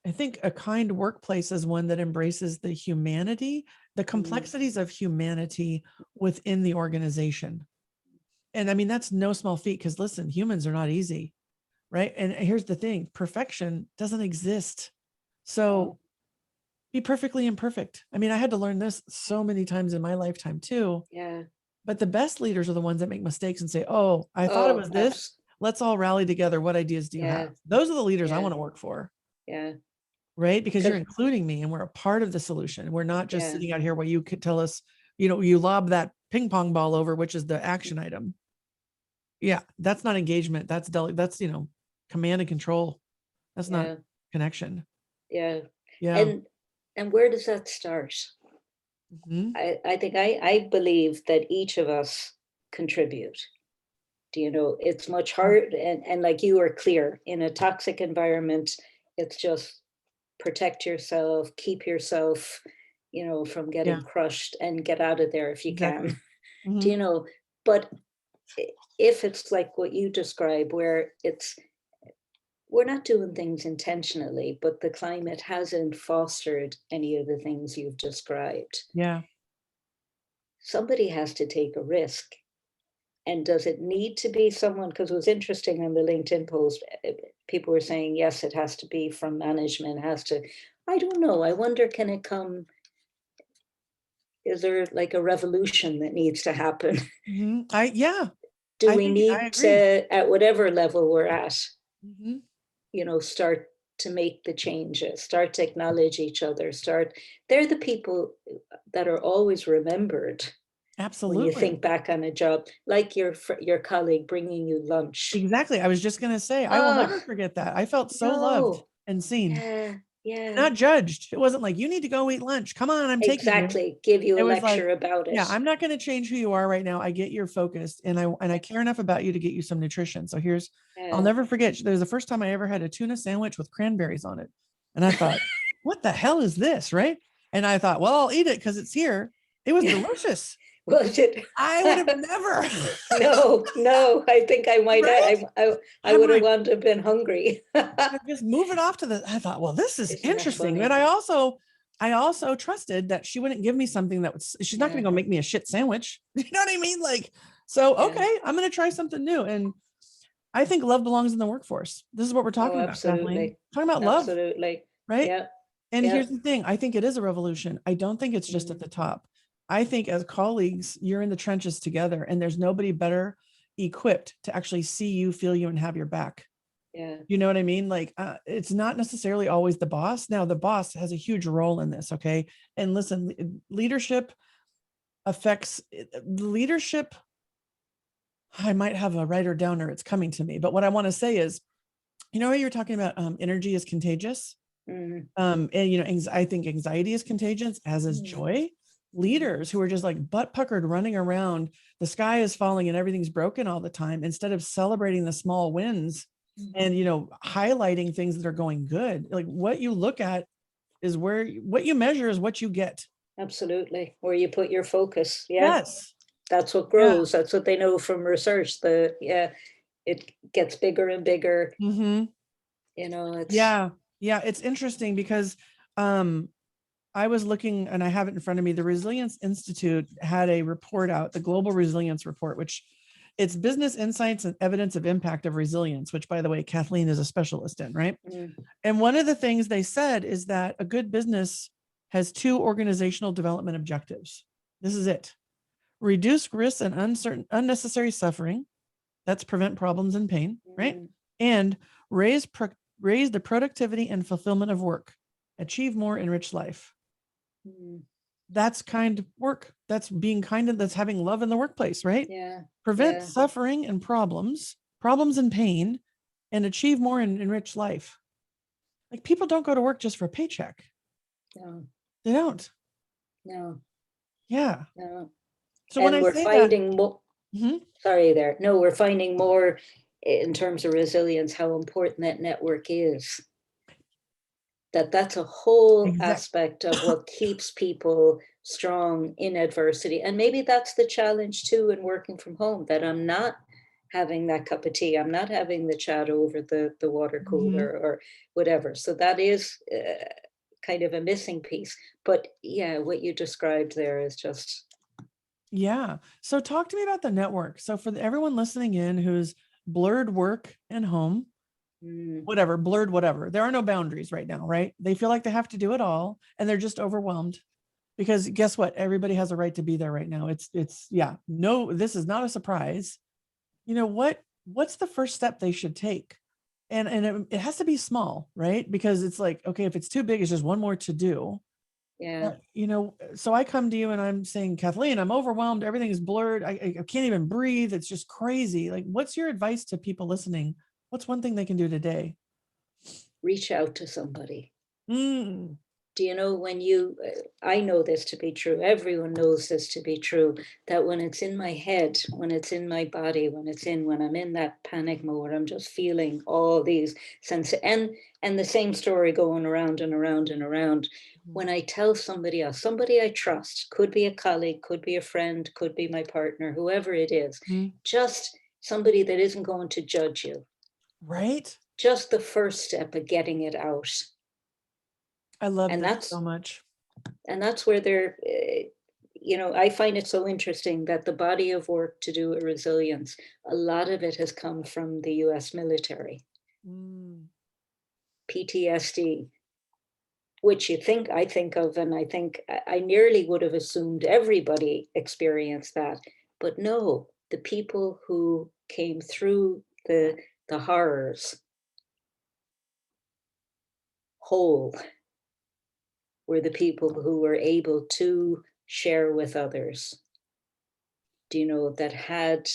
I think a kind workplace is one that embraces the humanity, the Mm. complexities of humanity within the organization. And I mean, that's no small feat because listen, humans are not easy, right? And here's the thing, perfection doesn't exist. No, So be perfectly imperfect. I mean, I had to learn this so many times in my lifetime too. yeah. But the best leaders are the ones that make mistakes and say, oh, I thought it Oh, was this. Let's all rally together. What ideas do you have? yeah, Those are the leaders I yeah, want to work for, yeah. right? Because you're Because, including me and we're a part of the solution. We're not just yeah, sitting out here where you could tell us, you lob that ping pong ball over, which is the action item. Yeah, that's not engagement. That's command and control. That's not yeah, connection. yeah. Yeah. And where does that start? Mhm. I think I believe that each of us contribute. Do you know, it's much Yeah. hard and like you are clear, in a toxic environment, it's just protect yourself, keep yourself, from Yeah, getting crushed and get out of there if you exactly. can. Do Mhm. you know? But if it's like what you describe, where we're not doing things intentionally, but the climate hasn't fostered any of the things you've described, Yeah. somebody has to take a risk. And does it need to be someone? Because it was interesting on the LinkedIn post, people were saying, yes, it has to be from management, has to. I don't know. I wonder, can it come? Is there like a revolution that needs to happen? Mhm. Yeah, Do I we think I need agree. to, at whatever level we're at, Mhm. start to make the changes, start to acknowledge each other, they're the people that are always remembered when you Absolutely. think back on a job, like your colleague bringing you lunch. Exactly. I was just gonna say, I will Oh, never forget that. I felt so loved no. and seen, Yeah, yeah, not judged. It wasn't like, "You need to go eat lunch. Come on, I'm taking you." exactly. Give you It a was like, lecture about it. "Yeah, I'm not gonna change who you are right now. I get you're focused, and I Yeah, care enough about you to get you some nutrition. So here's." I'll yeah. never forget, there's the first time I ever had a tuna sandwich with cranberries on it, and I thought, "What the hell is this?" Right? And I thought, "Well, I'll eat it because it's here." It was delicious. Was it? I would have never. No, no, I think I might Right? have, I I'm would have like, wanted to have been hungry. just move it off to the. I thought, well, this is Isn't that interesting. But funny? I also trusted that she wouldn't give me something that was, she's not going Yeah, to go make me a shit sandwich. You know what I mean? Like, so, yeah. okay, I'm going to try something new. And I think love belongs in the workforce. This is what we're Oh, talking about, Kathleen. absolutely. Talking about love, Absolutely. right? Yeah, And yeah. here's the thing, I think it is a revolution. I don't think it's just at Mm, the top. I think as colleagues, you're in the trenches together, and there's nobody better equipped to actually see you, feel you, and have your back. yeah. You know what I mean? Like, it's not necessarily always the boss. Now, the boss has a huge role in this. Okay. And listen, leadership affects leadership. I might have a writer downer. It's coming to me. But what I want to say is, you were talking about energy is contagious. Mm, And, I think anxiety is contagious, as is mm, joy. mm, Leaders who are just like butt puckered running around, the sky is falling and everything's broken all the time, instead of celebrating the small wins mm. and highlighting things that are going good. Like, what you look at is what you measure is what you get. Absolutely. Where you put your focus. Yeah. Yes. That's what Yeah. grows. That's what they know from research. Yeah, it gets bigger and bigger. Hmm. It's Yeah. Yeah. It's interesting because um I was looking, and I have it in front of me. The Resilience Institute had a report out, the Global Resilience Report, which It's business insights and evidence of impact of resilience, which, by the way, Kathleen is a specialist in, right? And one of the things they said is that a good business has 2 organizational development objectives. This is it. Reduce risks and unnecessary suffering. That's prevent problems and pain, right? And raise the productivity and fulfillment of work. Achieve more enriched life. That's kind work. That's being kind, and that's having love in the workplace, right? Yeah. Prevent suffering and problems and pain, and achieve more and enrich life. Like, people don't go to work just for a paycheck. No. They don't. No. Yeah. No. So when we're finding more. Sorry there. No, we're finding more in terms of resilience, how important that network is. That's a whole aspect of what keeps people strong in adversity. And maybe that's the challenge too in working from home, that I'm not having that cup of tea. I'm not having the chat over the water cooler or whatever. So that is kind of a missing piece. But yeah, what you described there is just. Yeah. So talk to me about the network. So for everyone listening in who's blurred work and home, whatever, blurred, whatever, there are no boundaries right now, right? They feel like they have to do it all, and they're just overwhelmed, because guess what? Everybody has a right to be there right now. Yeah, no, this is not a surprise. You know, what's the first step they should take? And it has to be small, right? Because it's like, okay, if it's too big, it's just one more to do. Yeah. You know, so I come to you and I'm saying, Kathleen, I'm overwhelmed. Everything is blurred. I can't even breathe. It's just crazy. Like, what's your advice to people listening? What's one thing they can do today? Reach out to somebody. Mm. Do you know, when you, I know this to be true, everyone knows this to be true, that when it's in my head, when it's in my body, when I'm in that panic mode, I'm just feeling all these and the same story going around and around and around. When I tell somebody else, somebody I trust, could be a colleague, could be a friend, could be my partner, whoever it is, just somebody that isn't going to judge you. Right. Just the first step of getting it out. I love that so much. And that's where they're, I find it so interesting that the body of work to do with resilience, a lot of it has come from the US military. PTSD, which I think of, and I think I nearly would have assumed everybody experienced that. But no, the people who came through the horrors whole were the people who were able to share with others, that had,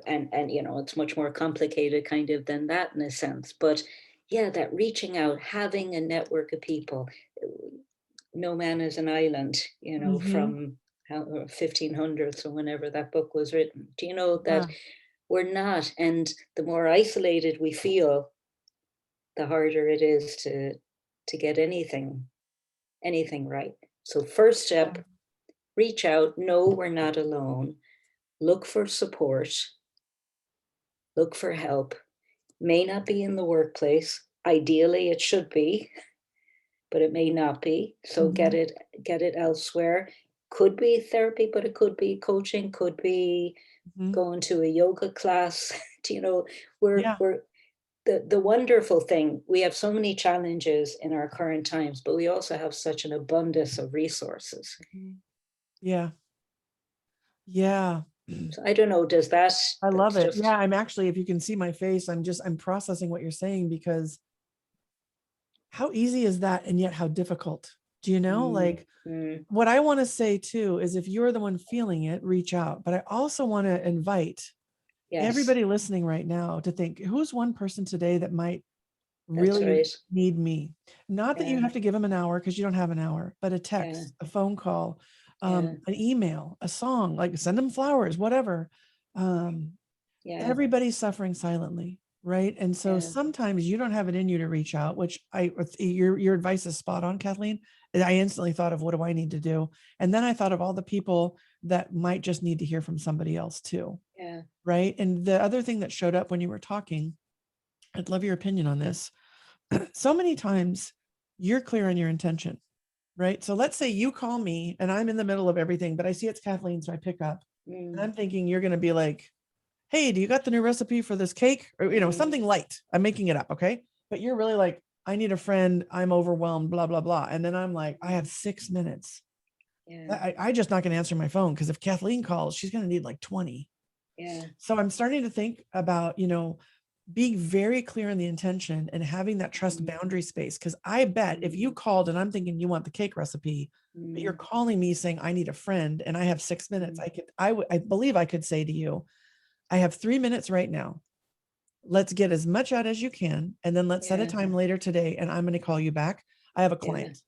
and it's much more complicated kind of than that in a sense, but yeah, that reaching out, having a network of people. No man is an island, from 1500s or whenever that book was written. Do you know that we're not, and the more isolated we feel, the harder it is to get anything right. So first step, reach out, know we're not alone, look for support, look for help. May not be in the workplace. Ideally, it should be, but it may not be. So get it elsewhere. Could be therapy, but it could be coaching, could be going to a yoga class. We're the wonderful thing, we have so many challenges in our current times, but we also have such an abundance of resources. Yeah. Yeah. So I don't know, does that? I love it. Yeah. I'm actually, if you can see my face, I'm processing what you're saying, because how easy is that? And yet how difficult, do you know? Like, what I want to say too, is if you're the one feeling it, reach out. But I also want to invite everybody listening right now to think, who's one person today that might really need me? Not that you have to give them an hour, because you don't have an hour, but a text, a phone call, an email, a song, like send them flowers, whatever. Everybody's suffering silently, right? And so sometimes you don't have it in you to reach out, which your advice is spot on, Kathleen. I instantly thought of, what do I need to do? And then I thought of all the people that might just need to hear from somebody else too. Yeah. Right. And the other thing that showed up when you were talking, I'd love your opinion on this. So many times you're clear on your intention, right? So let's say you call me and I'm in the middle of everything, but I see it's Kathleen, so I pick up. And I'm thinking you're going to be like, hey, do you got the new recipe for this cake? Or, something light. I'm making it up. Okay. But you're really like, I need a friend. I'm overwhelmed, blah, blah, blah. And then I'm like, I have 6 minutes. Yeah. I just not going to answer my phone because if Kathleen calls, she's going to need like 20. Yeah. So I'm starting to think about, being very clear in the intention and having that trust boundary space. Cause I bet if you called and I'm thinking you want the cake recipe, but you're calling me saying I need a friend and I have 6 minutes, I believe I could say to you, I have 3 minutes right now. Let's get as much out as you can. And then let's set a time later today. And I'm going to call you back. I have a client.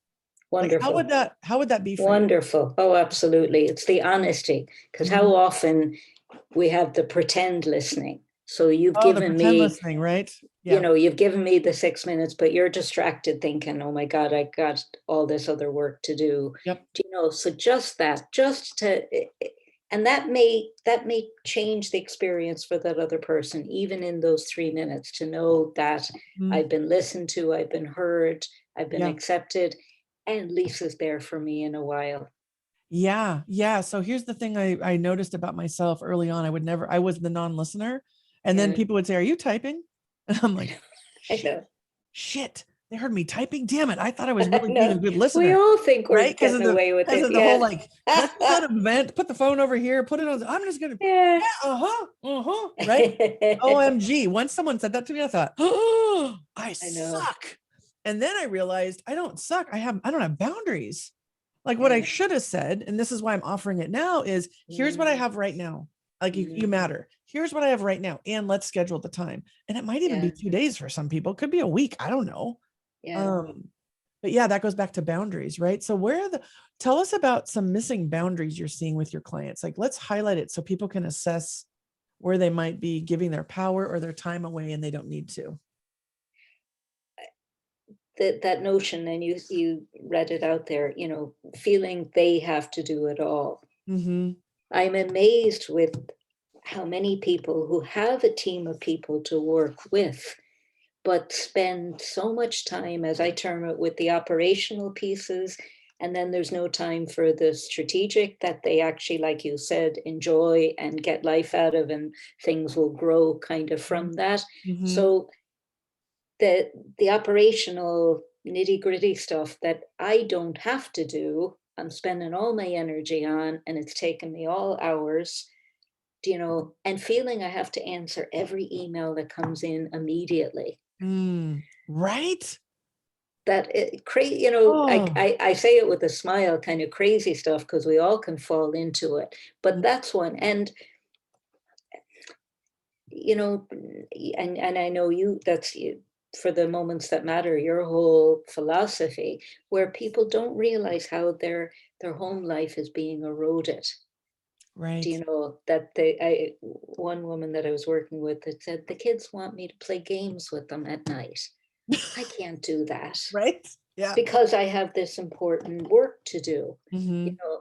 Like, Wonderful. how would that be for you? Wonderful. Oh, absolutely. It's the honesty. Because how often we have the pretend listening. So you've the given pretend me, listening, right? Yeah. you've given me the 6 minutes, but you're distracted thinking, oh my God, I got all this other work to do. Yep. So just that, and that may change the experience for that other person, even in those 3 minutes, to know that I've been listened to, I've been heard, I've been accepted, and Lisa's there for me in a while. Yeah. Yeah. So here's the thing I noticed about myself early on. I was the non-listener. And then people would say, are you typing? And I'm like, shit, they heard me typing. Damn it. I thought I was really being a good listener. We all think we're right? getting away with it. Because of the whole like, let's set an event, put the phone over here, put it on. I'm just going to, right? OMG. Once someone said that to me, I thought, oh, I suck. And then I realized I don't suck. I don't have boundaries. Like what I should have said, and this is why I'm offering it now, is here's what I have right now. Like you matter. Here's what I have right now. And let's schedule the time. And it might even be 2 days for some people. It could be a week. I don't know. But yeah, that goes back to boundaries, right? So tell us about some missing boundaries you're seeing with your clients. Like let's highlight it so people can assess where they might be giving their power or their time away and they don't need to. That notion, and you read it out there, feeling they have to do it all. I'm amazed with how many people who have a team of people to work with, but spend so much time, as I term it, with the operational pieces, and then there's no time for the strategic that they actually, like you said, enjoy and get life out of, and things will grow kind of from that. So the operational nitty-gritty stuff that I don't have to do, I'm spending all my energy on, and it's taken me all hours, and feeling I have to answer every email that comes in immediately. Right? That crazy, I say it with a smile, kind of crazy stuff, because we all can fall into it. But that's one. And and I know that's for the moments that matter, your whole philosophy, where people don't realize how their home life is being eroded. Right. That one woman that I was working with that said, the kids want me to play games with them at night. I can't do that. Right. Yeah. Because I have this important work to do.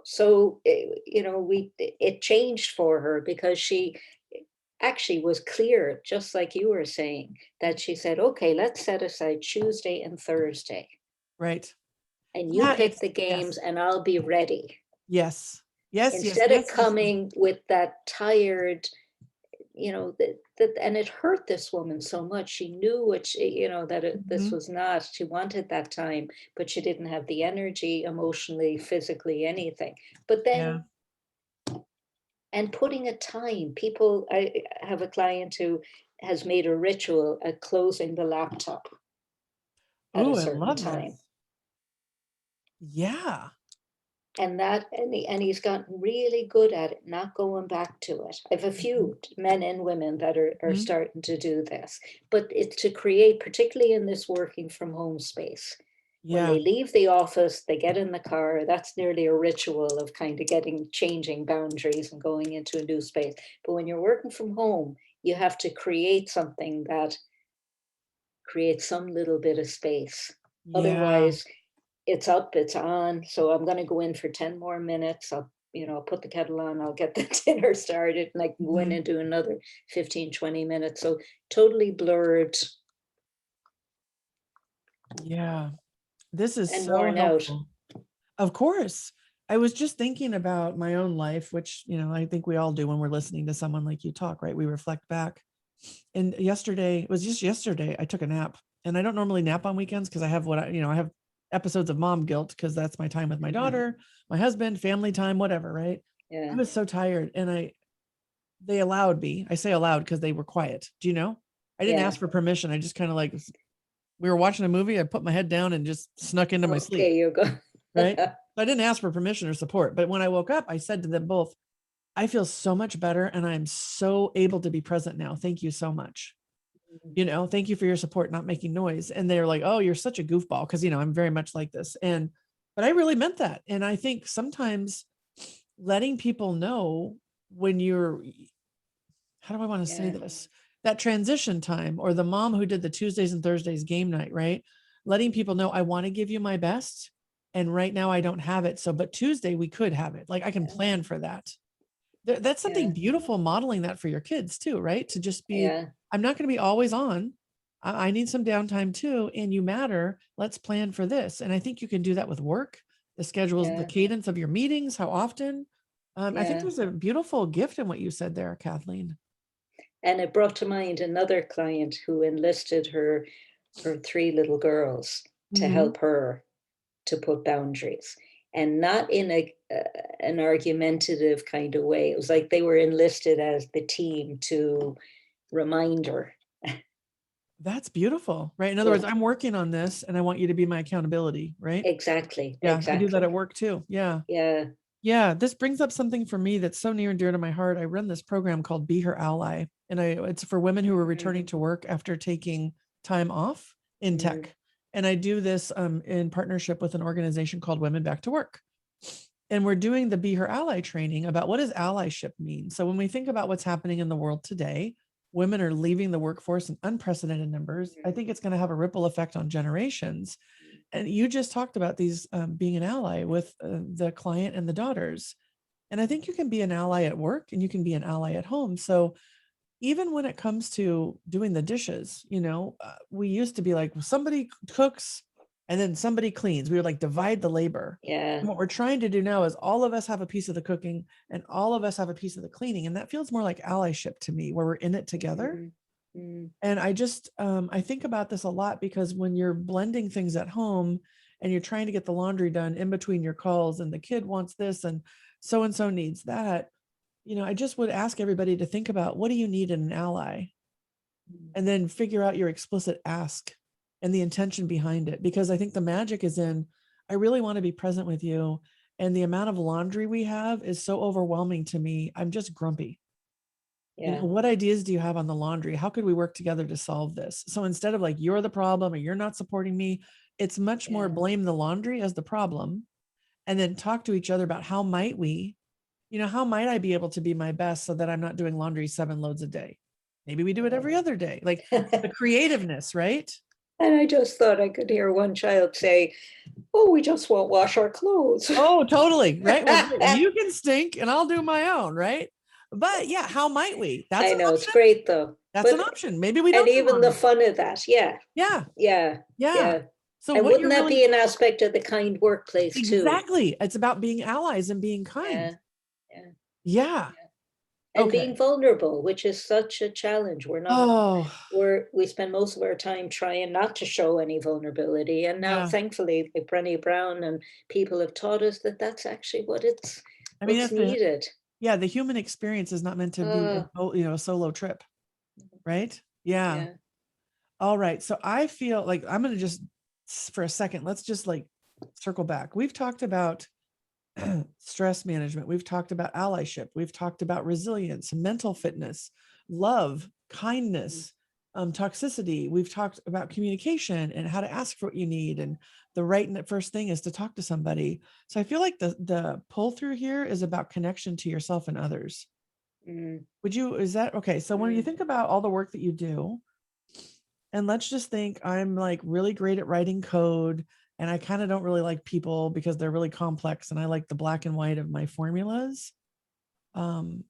So it changed for her, because she actually was clear, just like you were saying, that she said, okay, let's set aside Tuesday and Thursday. Right. And you pick the games and I'll be ready. Yes. Instead of coming with that tired, and it hurt this woman so much. She knew what this was not, she wanted that time, but she didn't have the energy, emotionally, physically, anything. But then, and putting a time, I have a client who has made a ritual at closing the laptop at a certain time. Yeah. And he's gotten really good at it, not going back to it. I have a few men and women that are starting to do this, but it's to create, particularly in this working from home space. When they leave the office, they get in the car, that's nearly a ritual of kind of changing boundaries and going into a new space. But when you're working from home, you have to create something that creates some little bit of space. Otherwise, it's up, it's on. So I'm going to go in for 10 more minutes. I'll put the kettle on, I'll get the dinner started, and I can go in and do another 15, 20 minutes. So totally blurred. Yeah. This is and so worn helpful. out. Of course. I was just thinking about my own life, which, I think we all do when we're listening to someone like you talk, right? We reflect back. And yesterday, it was just yesterday, I took a nap, and I don't normally nap on weekends because I have I have episodes of mom guilt because that's my time with my daughter, my husband, family time, whatever, right? I Yeah. was so tired, and they allowed me. I say allowed because they were quiet. Do you know? I didn't Yeah. ask for permission. I just kind of like, we were watching a movie. I put my head down and just snuck into my sleep. Okay, you go. Right. So I didn't ask for permission or support. But when I woke up, I said to them both, I feel so much better and I'm so able to be present now. Thank you so much. Thank you for your support, not making noise. And they're like, oh, you're such a goofball. Cause I'm very much like this. But I really meant that. And I think sometimes letting people know when you're, how do I want to say Yeah. this? That transition time, or the mom who did the Tuesdays and Thursdays game night, right? Letting people know, I want to give you my best. And right now I don't have it. So, but Tuesday we could have it. Like I can plan for that. That's something Yeah. beautiful, modeling that for your kids too, right? To just be, Yeah. I'm not going to be always on. I need some downtime too. And you matter. Let's plan for this. And I think you can do that with work, the schedules, the Yeah. cadence of your meetings, how often. I think Yeah. there's a beautiful gift in what you said there, Kathleen. And it brought to mind another client who enlisted her three little girls to Mm-hmm. help her to put boundaries, and not in an argumentative kind of way. It was like they were enlisted as the team to remind her. That's beautiful, right? In other words, But I'm working on this and I want you to be my accountability, right? exactly, Yeah, I do that at exactly. work too. Yeah. Yeah. Yeah, this brings up something for me that's so near and dear to my heart. I run this program called Be Her Ally, and it's for women who are Mm, returning to work after taking time off in mm, tech. And I do this in partnership with an organization called Women Back to Work. And we're doing the Be Her Ally training about what does allyship mean. So when we think about what's happening in the world today, women are leaving the workforce in unprecedented numbers. I think it's going to have a ripple effect on generations. And you just talked about these being an ally with the client and the daughters. And I think you can be an ally at work and you can be an ally at home. So even when it comes to doing the dishes, we used to be like, well, somebody cooks and then somebody cleans. We would like divide the labor. yeah. And what we're trying to do now is all of us have a piece of the cooking and all of us have a piece of the cleaning. And that feels more like allyship to me, where we're in it together. Mm, mm, And I just, I think about this a lot because when you're blending things at home and you're trying to get the laundry done in between your calls and the kid wants this and so needs that, I just would ask everybody to think about, what do you need in an ally? mm. And then figure out your explicit ask and the intention behind it. Because I think the magic is in, I really want to be present with you. And the amount of laundry we have is so overwhelming to me. I'm just grumpy. Yeah. What ideas do you have on the laundry? How could we work together to solve this? So instead of like, you're the problem or you're not supporting me, it's much more Yeah. blame the laundry as the problem and then talk to each other about how might we, how might I be able to be my best so that I'm not doing laundry 7 loads a day? Maybe we do it every other day. Like the creativeness, right? And I just thought I could hear one child say, "Oh, we just won't wash our clothes." Oh, totally. Right. Well, great. You can stink and I'll do my own. Right. But yeah, how might we? That's I an know it's option. great though. That's an But option. Maybe we and don't do even the laundry. fun of that, yeah, Yeah. yeah, Yeah. yeah. So And what wouldn't you're that really be an aspect of the kind workplace too? exactly, it's about being allies and being kind. Yeah, yeah, Yeah. yeah. And being Okay. vulnerable, which is such a challenge. Oh, We spend most of our time trying not to show any vulnerability. And now, yeah. thankfully, like Brené Brown and people have taught us that that's actually I mean, what's that's the needed. yeah, the human experience is not meant to be Uh, a solo trip, right? Yeah. yeah. All right. So I feel like I'm going to just for a second, let's just like circle back. We've talked about stress management. We've talked about allyship. We've talked about resilience, mental fitness, love, kindness, toxicity. We've talked about communication and how to ask for what you need. And the right first thing is to talk to somebody. So I feel like the pull through here is about connection to yourself and others. Mm, Is that okay? So when you mm, think about all the work that you do, and let's just think I'm like really great at writing code and I kind of don't really like people because they're really complex and I like the black and white of my formulas. Um,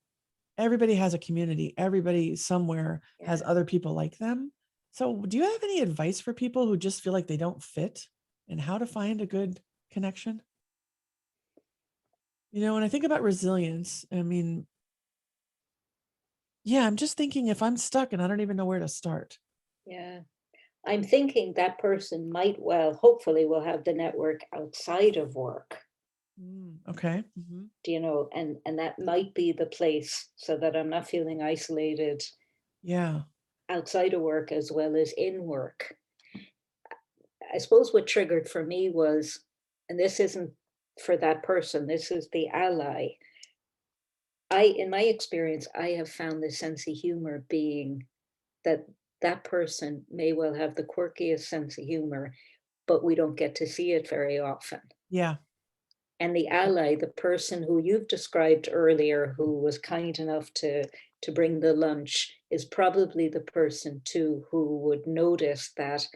Everybody has a community. Everybody somewhere has yeah. other people like them. So do you have any advice for people who just feel like they don't fit and how to find a good connection? When I think about resilience, I mean, yeah, I'm just thinking if I'm stuck and I don't even know where to start. Yeah. I'm thinking that person might well, hopefully, will have the network outside of work, Okay. Hmm. and that might be the place so that I'm not feeling isolated Yeah. outside of work as well as in work. I suppose what triggered for me was, and this isn't for that person, this is the ally. In my experience, I have found the sense of humor being that that person may well have the quirkiest sense of humor, but we don't get to see it very often. Yeah. And the ally, the person who you've described earlier, who was kind enough to bring the lunch, is probably the person too who would notice that,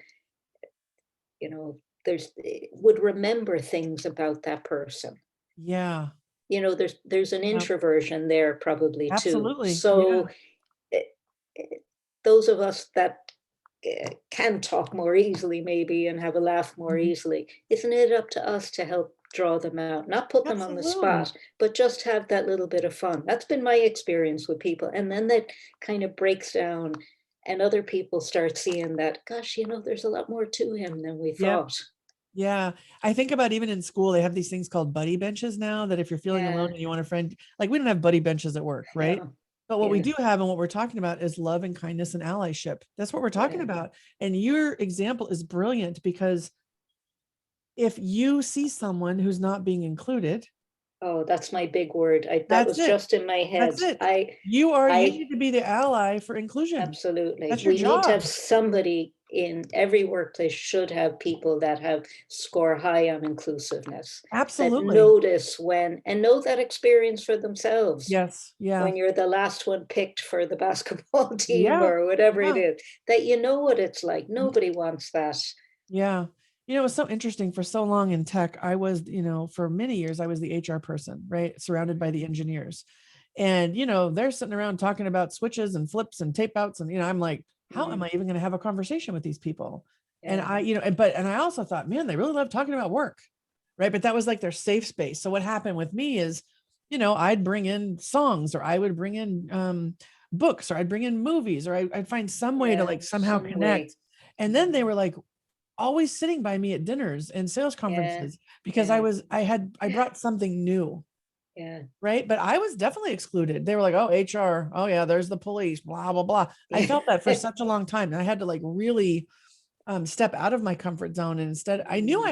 would remember things about that person. Yeah. There's an Yep. introversion there probably too. Absolutely. Yeah. So eh, eh, those of us that can talk more easily maybe and have a laugh more Mhm. easily, isn't it up to us to help draw them out? Not put them on the Absolutely. spot, but just have that little bit of fun. That's been my experience with people. And then that kind of breaks down and other people start seeing that, gosh, there's a lot more to him than we Yep. thought. Yeah. I think about even in school, they have these things called buddy benches now that if you're feeling alone Yeah, and you want a friend, like we don't have buddy benches at work, right? no, But what we yeah, do have and what we're talking about is love and kindness and allyship. That's what we're talking yeah. about. And your example is brilliant because if you see someone who's not being included, Oh, that's my big word. That that's was it. just in my That's head. it. I You I need to be the ally for inclusion. Absolutely. That's your We need to have job. somebody in every workplace should have people that have score high on inclusiveness, that Absolutely. notice when and know that experience for themselves. Yes. Yeah. When you're the last one picked for the basketball team Yeah. or whatever it Yeah. is, that you know what it's like. Mhm. Nobody wants that. Yeah. It was so interesting for so long in tech. I was, for many years, I was the HR person, right? Surrounded by the engineers. And, they're sitting around talking about switches and flips and tape outs. And, I'm like, how am Mm, I even going to have a conversation with these people? And yeah, I, and I also thought, man, they really love talking about work. Right. But that was like their safe space. So what happened with me is, I'd bring in songs or I would bring in books or I'd bring in movies or I'd find some way to yeah, like somehow some way. connect. And then they Mm, were like, always sitting by me at dinners and sales yeah, conferences because yeah, I brought something new, yeah, right? But I was definitely excluded. They were like, "Oh, HR. Oh yeah, there's the police, blah blah blah." I yeah. felt that for such a long time and I had to like really step out of my comfort zone and instead I knew Mm,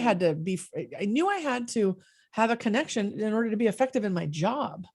I knew I had to have a connection in order to be effective in my job.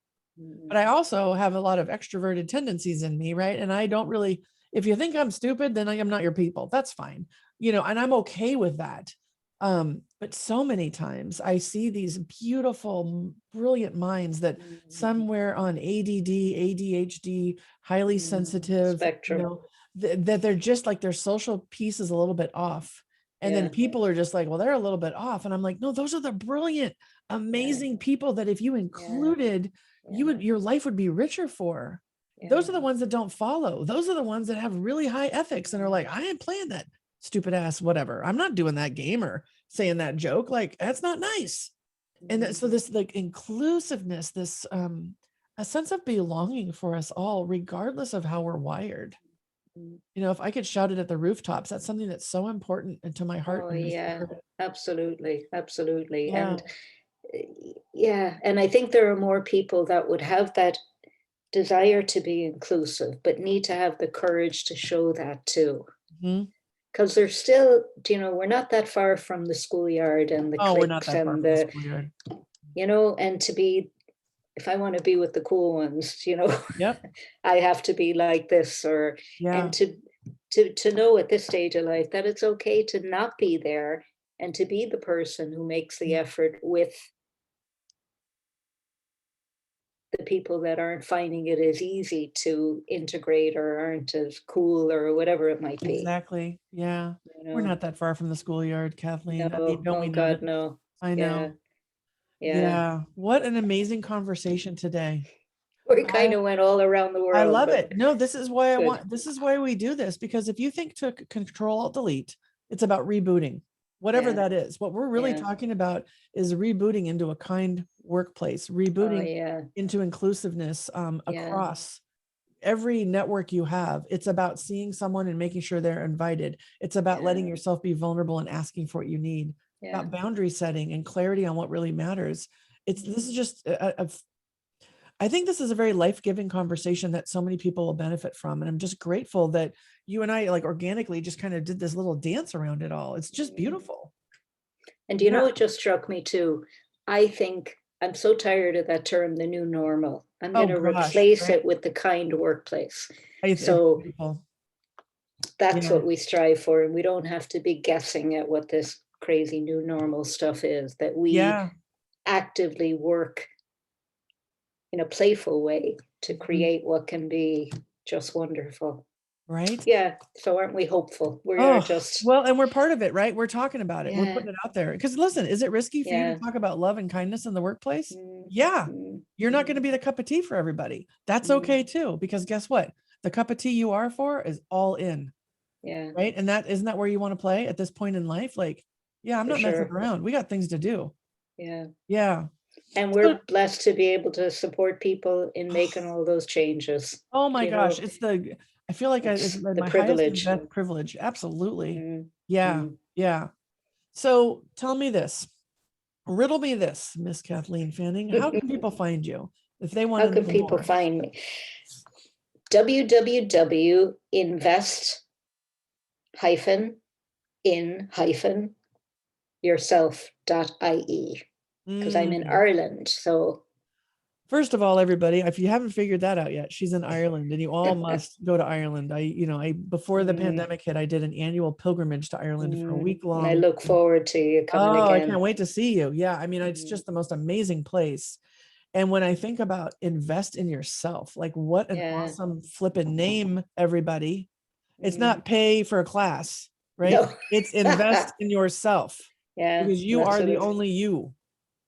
But mm, I also have a lot of extroverted tendencies in me, right? And I don't really, if you think I'm stupid, then I am not your people. That's fine. And I'm okay with that. But so many times I see these beautiful, brilliant minds that mm, somewhere on ADD, ADHD, highly sensitive, spectrum. that they're just like their social piece is a little bit off. And then Yeah, people are just like, well, they're a little bit off. And I'm like, no, those are the brilliant, yeah, amazing people that if you yeah, included yeah, your life would be richer for. Those yeah. are the ones that don't follow. Those are the ones that have really high ethics and are like, I ain't playing that stupid ass whatever. I'm not doing that game or saying that joke. Like that's not nice. And so Mm, this like inclusiveness, this a sense of belonging for us all, regardless of how we're wired. mm. If I could shout it at the rooftops, that's something that's so important into my heart Oh, and my yeah, spirit. absolutely, absolutely. Yeah. And yeah, and I think there are more people that would have that desire to be inclusive, but need to have the courage to show that too. Mhm. Because there's still, we're not that far from the schoolyard and the Oh, we're not cliques that far and from the schoolyard. and to be, if I want to be with the cool ones, Yep. I have to be like this, and Yeah. to know at this stage of life that it's okay to not be there and to be the person who makes the effort with the people that aren't finding it as easy to integrate or aren't as cool or whatever it might be, Exactly. Yeah. you We're know? not that far from the schoolyard, Kathleen. I mean, No, don't oh we know God, that? no. I Yeah, know. yeah. Yeah. What an amazing conversation today. We kind I of went all around the I world, love but it. No, good. this is why we do this because if you think to control alt delete, it's about rebooting. Whatever Yeah, that is. What we're really yeah. talking about is rebooting into a kind workplace, Oh, rebooting yeah. into inclusiveness Yeah. across every network you have. It's about seeing someone and making sure they're invited. It's about letting Yeah. yourself be vulnerable and asking for what you need, Yeah. about boundary setting and clarity on what really matters. This is just I think this is a very life-giving conversation that so many people will benefit from. And I'm just grateful that you and I like organically just kind of did this little dance around it all. It's just beautiful. And you Yeah. know, it just struck me too. I think I'm so tired of that term, the new normal. I'm Oh going to gosh. replace Right. it with the kind workplace. It's So beautiful. that's Yeah. what we strive for. And we don't have to be guessing at what this crazy new normal stuff is, that we Yeah. actively work in a playful way to Mhm. create what can be just wonderful. Right. Yeah. So aren't we hopeful? We are Oh, just, well, and we're part of it, right? We're talking about it. We're yeah, putting it out there. Because listen, is it risky for you to yeah. talk about love and kindness in the workplace? Mm, Yeah. mm, You're not going to mm, be the cup of tea for everybody. That's mm. okay too, because guess what? The cup of tea you are for is all in, Yeah, right? And that isn't that where you want to play at this point in life? Like, yeah, I'm for not messing sure. around. We got things to do. Yeah. Yeah. And So, we're blessed to be able to support people in making all those changes. oh my You gosh, know, it's I feel like it's it's the my highest and privilege. best privilege. Absolutely. Mm, Yeah. mm. Yeah. So tell me this. Riddle me this, Miss Kathleen Fanning. How can people find you if they want How to can know people more? find me? www.invest hyphen in hyphen yourself.ie, because I'm in Mm. Ireland. So First of all, everybody, if you haven't figured that out yet, she's in Ireland, and you all must go to Ireland. I before the mm, pandemic hit, I did an annual pilgrimage to Ireland for a week and I long. look forward to you coming Oh, I can't again. wait to see you. Yeah, I mean, it's Mm, just the most amazing place. And when I think about invest in yourself, like what an yeah. awesome flippin' name, everybody. It's Mm, not pay for a class, right? no. It's invest in yourself Yeah, because you that's are what the it is. only you.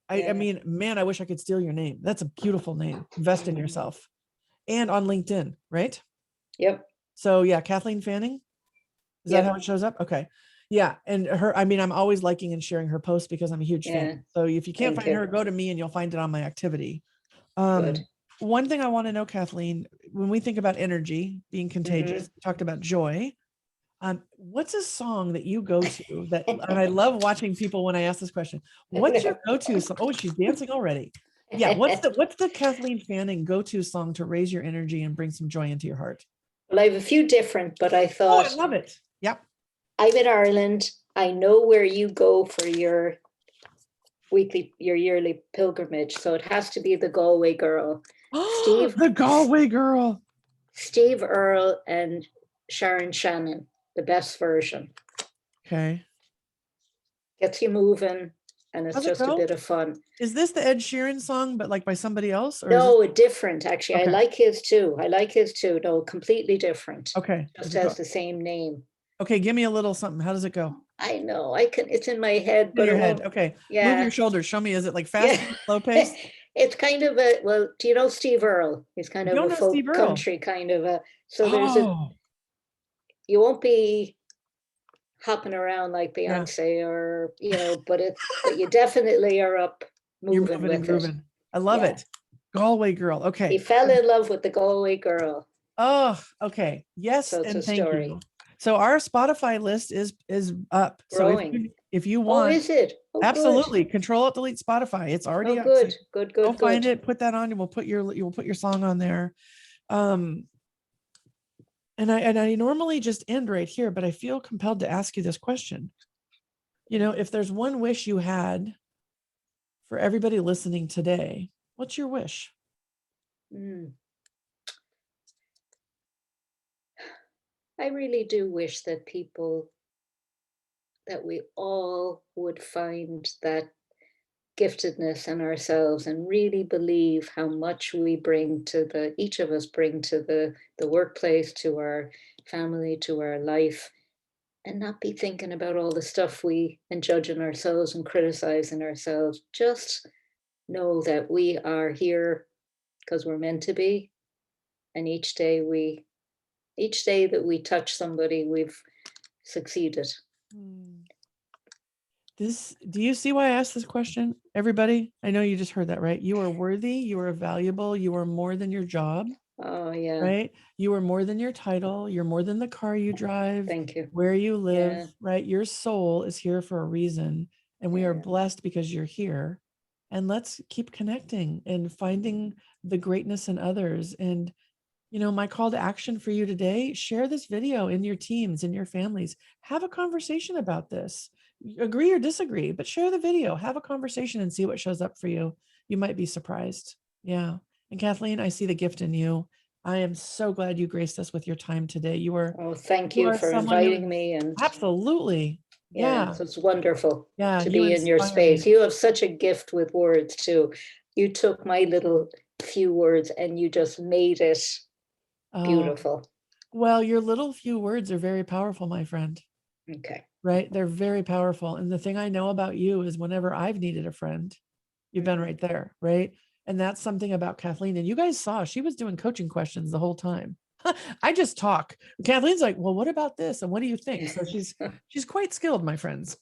I Yeah. mean, man, I wish I could steal your name. That's a beautiful name. Invest in yourself and on LinkedIn, right? Yep. So yeah, Kathleen Fanning. Is that how Yep. it shows up? Okay. Yeah. And I mean, I'm always liking and sharing her posts because I'm a huge fan. Yeah. So if you can't Thank find you. her, go to me and you'll find it on my activity. Good. One thing I want to know, Kathleen, when we think about energy being contagious, we talked about joy. What's a song that you go to that, and I love watching people when I ask this question, what's your go-to song? Oh, she's dancing already. Yeah. What's the Kathleen Fanning go-to song to raise your energy and bring some joy into your heart? Well, I have a few different, but I Oh, I thought love it. Yep. I'm in Ireland. I know where you go for your yearly pilgrimage. So it has to be the Galway Girl. Oh, Steve, the Galway Girl. Steve Earle and Sharon Shannon, the best version. Okay. Gets you moving and it's How's it just a go? bit of fun. Is this the Ed Sheeran song, but like by somebody else, or is this No, different actually. I okay? like his too. I like his too. No, completely different. Okay. Does Just it has go? the same name. Okay, give me a little something. How does it go? I know. I can. It's in my head, In but your it head. won't. Okay. Move your Yeah, shoulders. Show me. Is it like fast yeah. pace, slow pace? It's kind of a, well, do you know Steve Earle? He's kind I of don't a know Steve folk Earle. country kind of a, so there's a, Oh, you won't be hopping around like yeah. Beyonce or, but you definitely are up You're moving moving and with it. grooving. I love Yeah. it. Galway Girl. He Okay. fell in love with the Galway Girl. Oh, okay. Yes, So it's a and thank story. you. So our Spotify list is up. So Growing. if you Oh, want, is it? Oh, good. absolutely Control-Alt-Delete Spotify. It's Oh, already up. So good. Good, go good, find good. it, put that on, and you will put your song on there. Um, and I normally just end right here, but I feel compelled to ask you this question. If there's one wish you had for everybody listening today, what's your wish? Mm. I really do wish that that we all would find that giftedness in ourselves and really believe how much we bring to each of us bring to the workplace, to our family, to our life, and not be thinking about all the stuff and judging ourselves and criticizing ourselves. Just know that we are here because we're meant to be, and each day that we touch somebody, we've succeeded. Hmm. Do you see why I asked this question? Everybody, I know you just heard that, right? You are worthy, you are valuable, you are more than your job, Oh, yeah. right? You are more than your title, you're more than the car you drive, Thank you. where you live, Yeah. right? Your soul is here for a reason, and we are Yeah. blessed because you're here. And let's keep connecting and finding the greatness in others. And my call to action for you today, share this video in your teams, in your families, have a conversation about this. Agree or disagree, but share the video, have a conversation and see what shows up for you. You might be surprised. Yeah. And Kathleen, I see the gift in you. I am so glad you graced us with your time today. Oh, thank You you are for someone who inviting me. And absolutely. yeah, Yeah. it's wonderful Yeah. to You be in your inspire space. me. You have such a gift with words too. You took my little few words and you just made it Oh, beautiful. well, your little few words are very powerful, my friend. Okay. Right? They're very powerful. And the thing I know about you is whenever I've needed a friend, you've been right there, right? And that's something about Kathleen. And you guys saw she was doing coaching questions the whole time. I just talk. Kathleen's like, well, what about this? And what do you think? So she's quite skilled, my friends.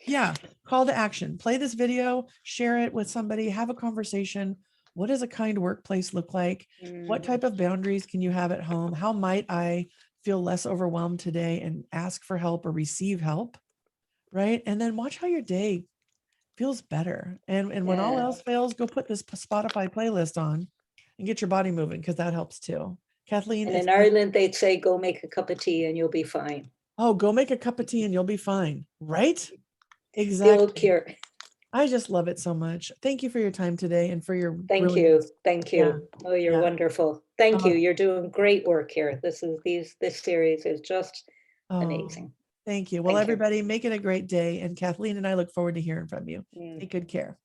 Yeah, call to action. Play this video, share it with somebody, have a conversation. What does a kind workplace look like? What type of boundaries can you have at home? How might I feel less overwhelmed today and ask for help or receive help? Right. And then watch how your day feels better. And when all Yeah. else fails, go put this Spotify playlist on and get your body moving because that helps too. Kathleen, And it's in been, Ireland, they'd say, go make a cup of tea and you'll be fine. oh, go make a cup of tea and you'll be fine. Right? The old Exactly. cure. I just love it so much. Thank you for your time today and for your Thank you. brilliance. Thank Yeah. you. Oh, you're Yeah. wonderful. Thank you. Oh, You're doing great work here. This series is just oh, amazing. thank you. Well, Thank you. everybody, make it a great day. And Kathleen and I look forward to hearing from you. Mm. Take good care.